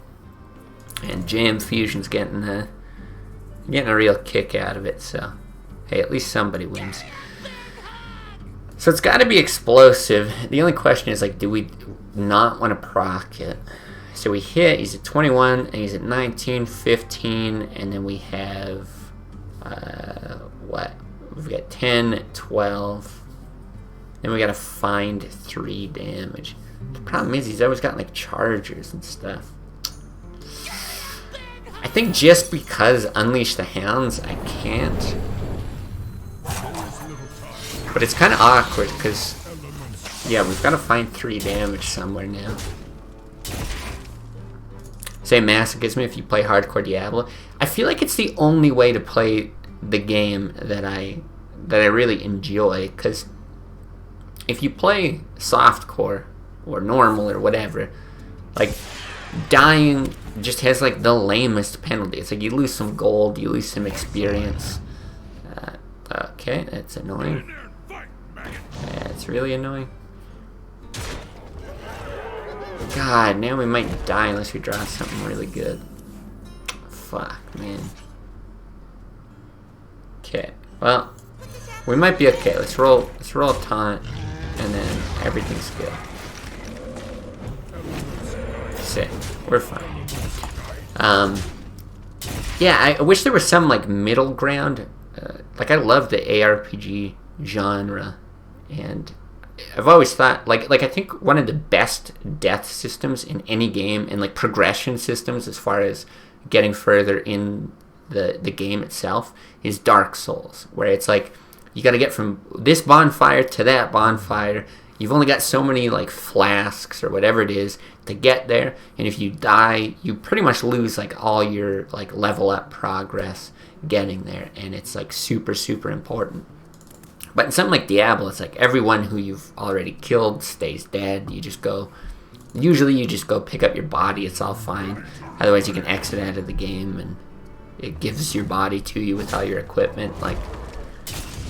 And Jam Fusion's getting a real kick out of it. So, hey, at least somebody wins. So it's got to be explosive. The only question is like, do we not want to proc it? So we hit. He's at 21, and he's at 19, 15, and then we have what? We've got 10, 12. Then we gotta find 3 damage. The problem is he's always got like chargers and stuff. I think just because Unleash the Hounds, I can't. But it's kind of awkward because, yeah, we've got to find 3 damage somewhere now. Say masochism if you play hardcore Diablo. I feel like it's the only way to play the game that I really enjoy, because if you play softcore or normal or whatever, like dying just has like the lamest penalty. It's like you lose some gold, you lose some experience. Okay, that's annoying. That's really annoying. God, now we might die unless we draw something really good. Fuck, man. Okay, well, we might be okay. Let's roll a taunt, and then everything's good. Sick. We're fine. Yeah, I wish there was some like middle ground. Like I love the ARPG genre, and I've always thought like I think one of the best death systems in any game, and like progression systems as far as getting further in the game itself, is Dark Souls, where it's like you got to get from this bonfire to that bonfire. You've only got so many like flasks or whatever it is to get there, and if you die, you pretty much lose like all your like level up progress getting there, and it's like super important. But in something like Diablo, it's like everyone who you've already killed stays dead. Usually you just go pick up your body, it's all fine. Otherwise you can exit out of the game and it gives your body to you with all your equipment. Like,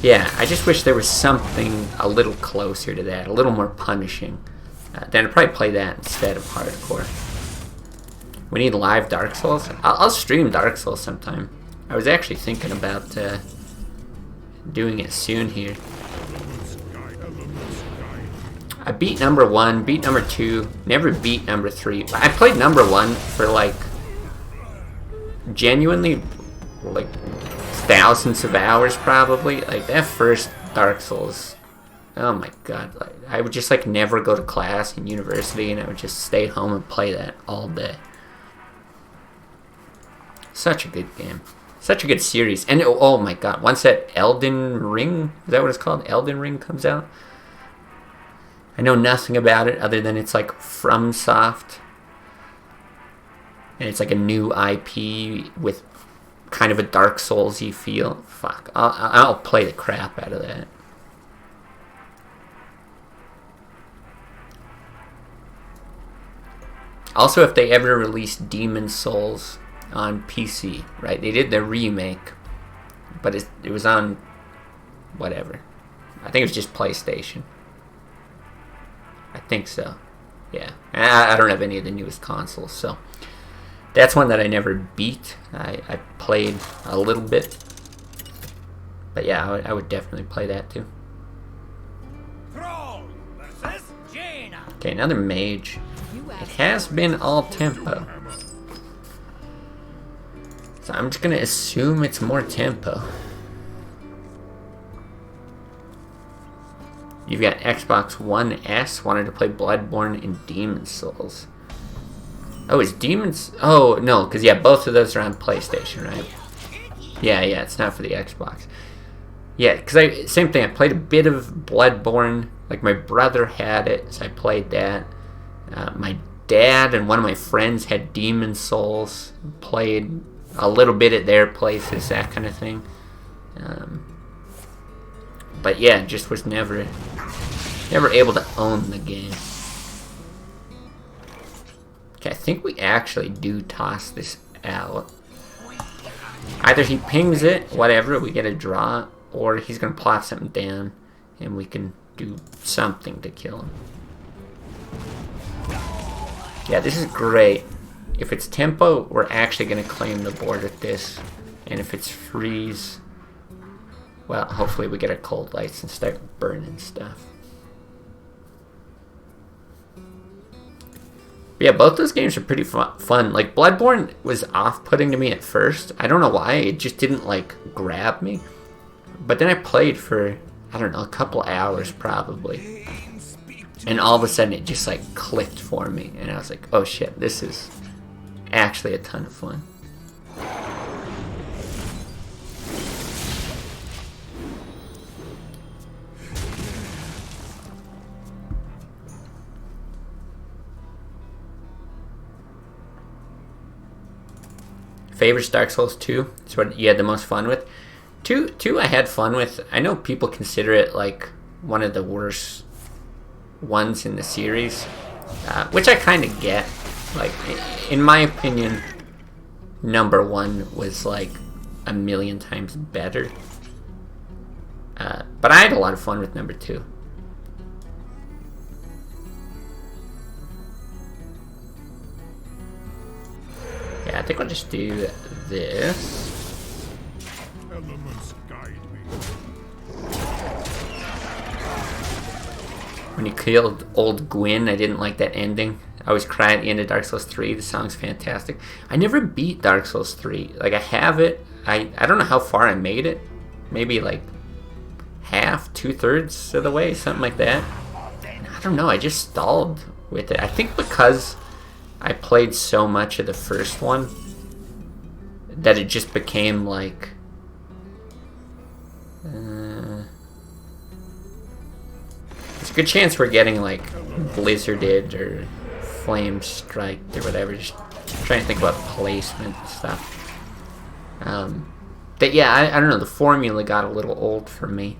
yeah, I just wish there was something a little closer to that, a little more punishing. Then I'd probably play that instead of hardcore. We need live Dark Souls. I'll stream Dark Souls sometime. I was actually thinking about doing it soon here. I beat number 1, beat number 2, never beat number 3. I played number 1 for like genuinely like thousands of hours probably. Like that first Dark Souls, oh my god, like I would just like never go to class in university, and I would just stay at home and play that all day. Such a good game. Such a good series. And oh my god, once that Elden Ring, is that what it's called? Elden Ring comes out. I know nothing about it other than it's like FromSoft. And it's like a new IP with kind of a Dark Souls-y feel. Fuck, I'll play the crap out of that. Also, if they ever release Demon Souls on PC, right? They did the remake, but it was on whatever. I think it was just PlayStation. I think so. Yeah. I don't have any of the newest consoles, so that's one that I never beat. I played a little bit. But yeah, I would definitely play that too. Thrall versus Jaina. Okay, another mage. It has been all tempo. So I'm just gonna assume it's more tempo. You've got Xbox One S, wanted to play Bloodborne and Demon Souls. Oh, is Demons... Oh, no, because yeah, both of those are on PlayStation, right? Yeah, it's not for the Xbox. Yeah, because same thing, I played a bit of Bloodborne. Like, my brother had it, so I played that. My dad and one of my friends had Demon Souls. Played a little bit at their places, that kind of thing. But yeah, just was never able to own the game. Okay, I think we actually do toss this out. Either he pings it, whatever, we get a draw, or he's gonna plot something down, and we can do something to kill him. Yeah, this is great. If it's tempo, we're actually gonna claim the board with this, and if it's freeze, well, hopefully we get our cold lights and start burning stuff. But yeah, both those games are pretty fun. Like, Bloodborne was off-putting to me at first. I don't know why. It just didn't, like, grab me. But then I played for, I don't know, a couple hours probably. And all of a sudden it just, like, clicked for me. And I was like, oh shit, this is actually a ton of fun. Favorites Dark Souls 2? It's what you had the most fun with? 2 I had fun with. I know people consider it like one of the worst ones in the series, which I kind of get. Like, in my opinion, number 1 was like a million times better. But I had a lot of fun with number 2. Yeah, I think I'll just do this. Elements guide me. When you killed old Gwyn, I didn't like that ending. I always cry at the end of Dark Souls 3. The song's fantastic. I never beat Dark Souls 3. Like, I have it. I don't know how far I made it. Maybe like half, 2/3 of the way, something like that. don't know, I just stalled with it. I think because I played so much of the first one that it just became like there's a good chance we're getting like blizzarded or flame striked or whatever. Just trying to think about placement and stuff. But yeah, I don't know, the formula got a little old for me.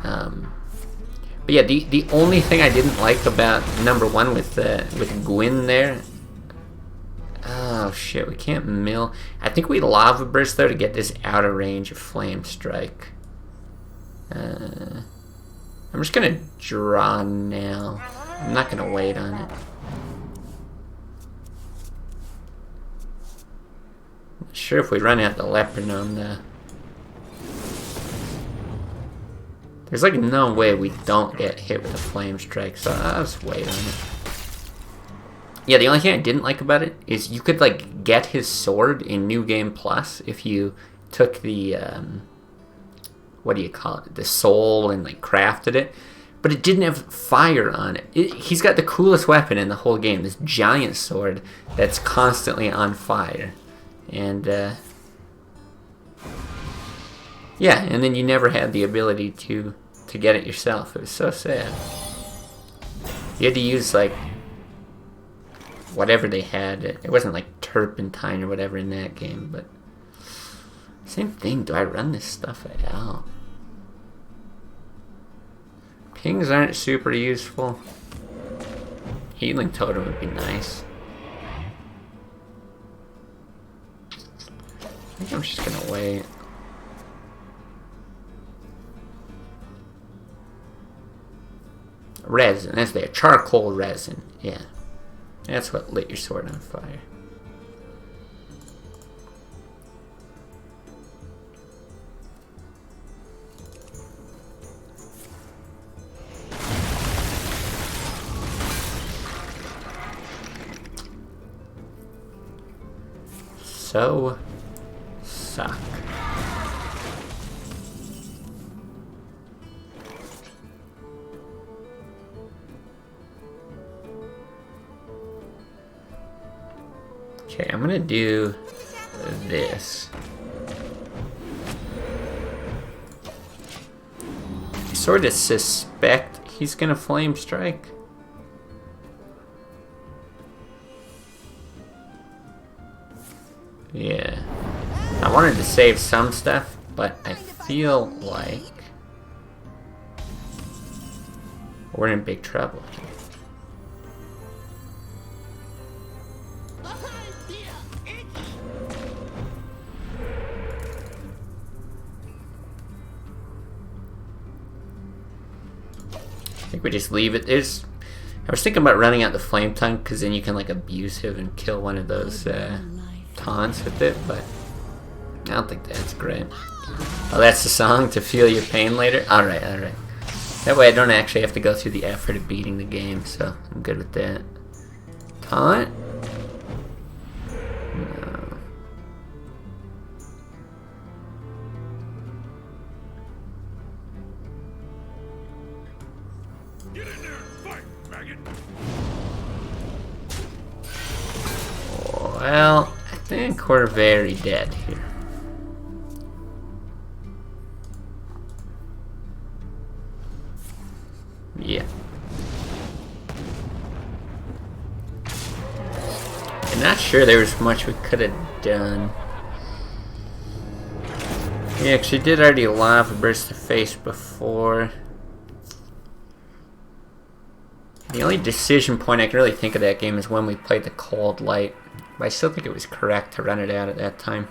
But yeah, the only thing I didn't like about number 1 with Gwyn there. Oh shit, we can't mill. I think we lava burst though to get this out of range of flame strike. I'm just gonna draw now. I'm not gonna wait on it. Not sure if we run out the Leopardome though. There's like no way we don't get hit with a flame strike, so I'll just wait on it. Yeah, the only thing I didn't like about it is you could like get his sword in New Game Plus if you took the what do you call it? The soul and like crafted it. But it didn't have fire on it. He's got the coolest weapon in the whole game, this giant sword that's constantly on fire. And yeah, and then you never had the ability to get it yourself. It was so sad. You had to use like whatever they had. It wasn't like turpentine or whatever in that game, but same thing. Do I run this stuff out? Pings aren't super useful. Healing totem would be nice. I think I'm just gonna wait. Resin, that's there. Charcoal resin, yeah. That's what lit your sword on fire. So suck. Okay, I'm gonna do this. I sort of suspect he's gonna flame strike. Yeah. I wanted to save some stuff, but I feel like we're in big trouble here. I think we just leave it. I was thinking about running out the flame tongue because then you can like abuse him and kill one of those taunts with it, but I don't think that's great. Oh, that's the song to feel your pain later? Alright, alright. That way I don't actually have to go through the effort of beating the game, so I'm good with that. Taunt? No. Get in there and fight, maggot! Well, I think we're very dead here. Yeah. I'm not sure there was much we could have done. Yeah, because we did already lava burst the face before. The only decision point I can really think of that game is when we played the cold light. But I still think it was correct to run it out at that time.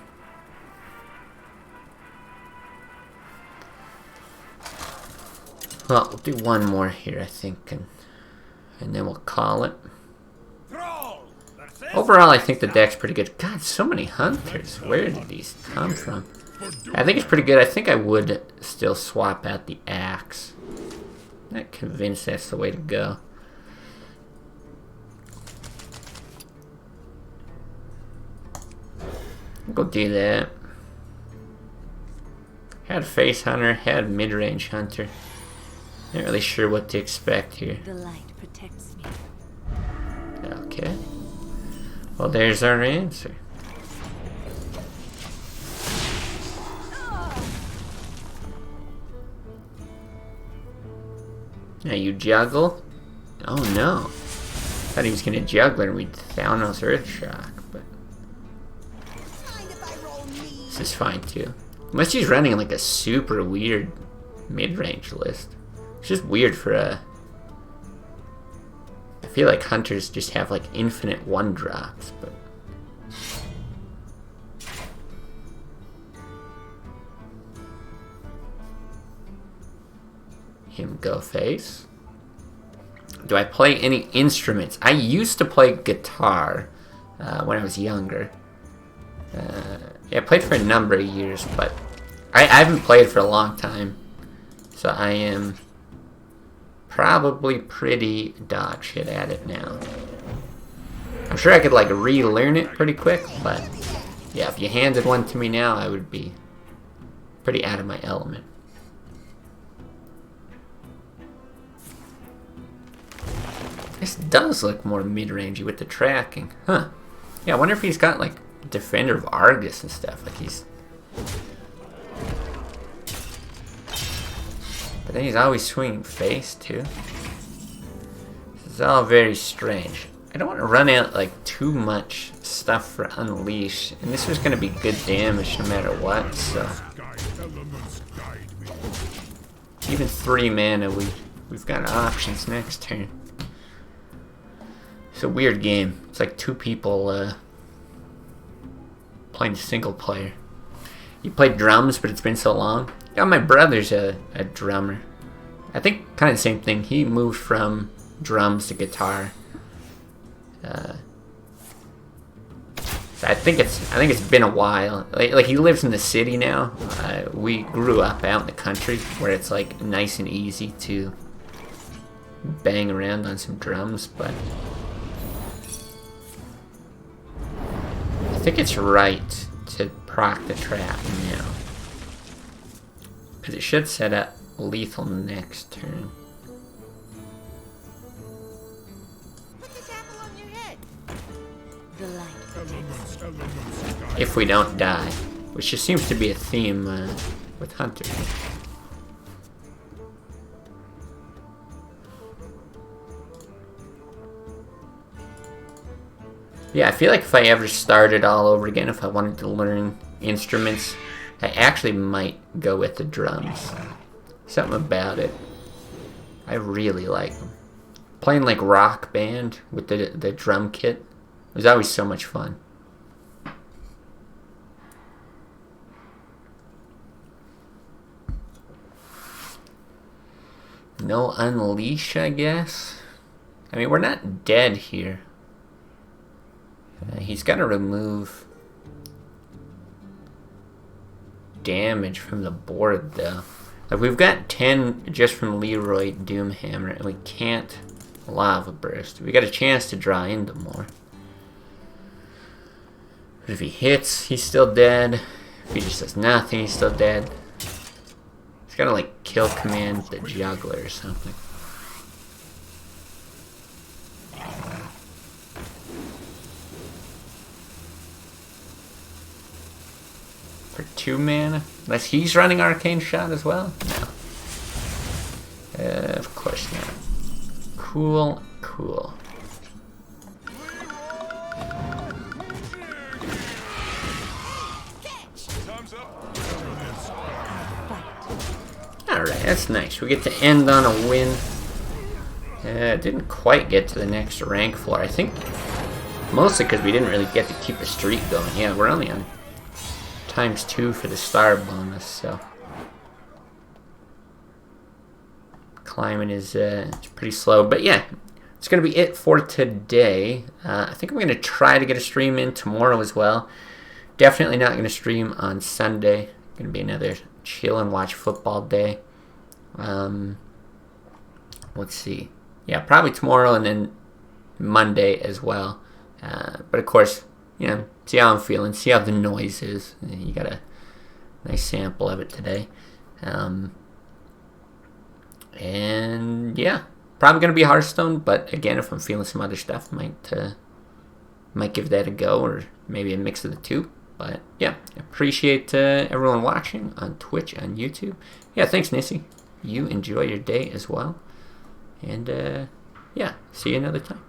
Well, we'll do one more here, I think, and then we'll call it. Overall, I think the deck's pretty good. God, so many hunters. Where did these come from? I think it's pretty good. I think I would still swap out the axe. I'm not convinced that's the way to go. Go do that. Had face hunter, had mid-range hunter. Not really sure what to expect here. The light protects me. Okay. Well, there's our answer. Now you juggle? Oh no. Thought he was gonna juggle and we'd Thanos Earth Shock, but this is fine too. Unless he's running like a super weird mid-range list. It's just weird for a... I feel like hunters just have like infinite one-drops, but... Him go face. Do I play any instruments? I used to play guitar when I was younger. Yeah, I played for a number of years, but I haven't played for a long time. So I am probably pretty dog shit at it now. I'm sure I could like relearn it pretty quick, but yeah, if you handed one to me now, I would be pretty out of my element. This does look more mid-rangey with the tracking. Huh. Yeah, I wonder if he's got, like, Defender of Argus and stuff. Like, he's... But then he's always swinging face, too. This is all very strange. I don't want to run out, like, too much stuff for Unleash. And this was going to be good damage no matter what, so... Even 3 mana, we've got options next turn. It's a weird game. It's like 2 people playing single player. You played drums, but it's been so long. Yeah, my brother's a drummer. I think kind of the same thing. He moved from drums to guitar. I think it's been a while. Like he lives in the city now. We grew up out in the country where it's like nice and easy to bang around on some drums, but. I think it's right to proc the trap now. Because it should set up lethal next turn. Put this apple on your head. The light. If we don't die. Which just seems to be a theme with hunters. Yeah, I feel like if I ever started all over again, if I wanted to learn instruments, I actually might go with the drums. Something about it. I really like them. Playing like Rock Band with the drum kit was always so much fun. No Unleash, I guess? I mean, we're not dead here. He's got to remove damage from the board, though. Like, we've got 10 just from Leroy Doomhammer, and we can't Lava Burst. We got a chance to draw into more. But if he hits, he's still dead. If he just does nothing, he's still dead. He's got to, like, kill command the Juggler or something. For 2 mana? Unless he's running Arcane Shot as well? No. Of course not. Cool, cool. Alright, that's nice. We get to end on a win. Didn't quite get to the next rank floor. I think mostly because we didn't really get to keep the streak going. Yeah, we're only on ×2 for the star bonus, so climbing is it's pretty slow. But yeah, it's gonna be it for today. I think I'm gonna try to get a stream in tomorrow as well. Definitely not gonna stream on Sunday. Gonna be another chill and watch football day. Let's see. Yeah, probably tomorrow and then Monday as well. But of course, you know, see how I'm feeling, see how the noise is. You got a nice sample of it today. And yeah, probably gonna be Hearthstone. But again, if I'm feeling some other stuff, might give that a go, or maybe a mix of the two. But yeah, appreciate everyone watching on Twitch and YouTube. Yeah, thanks, Nissy. You enjoy your day as well. And yeah, see you another time.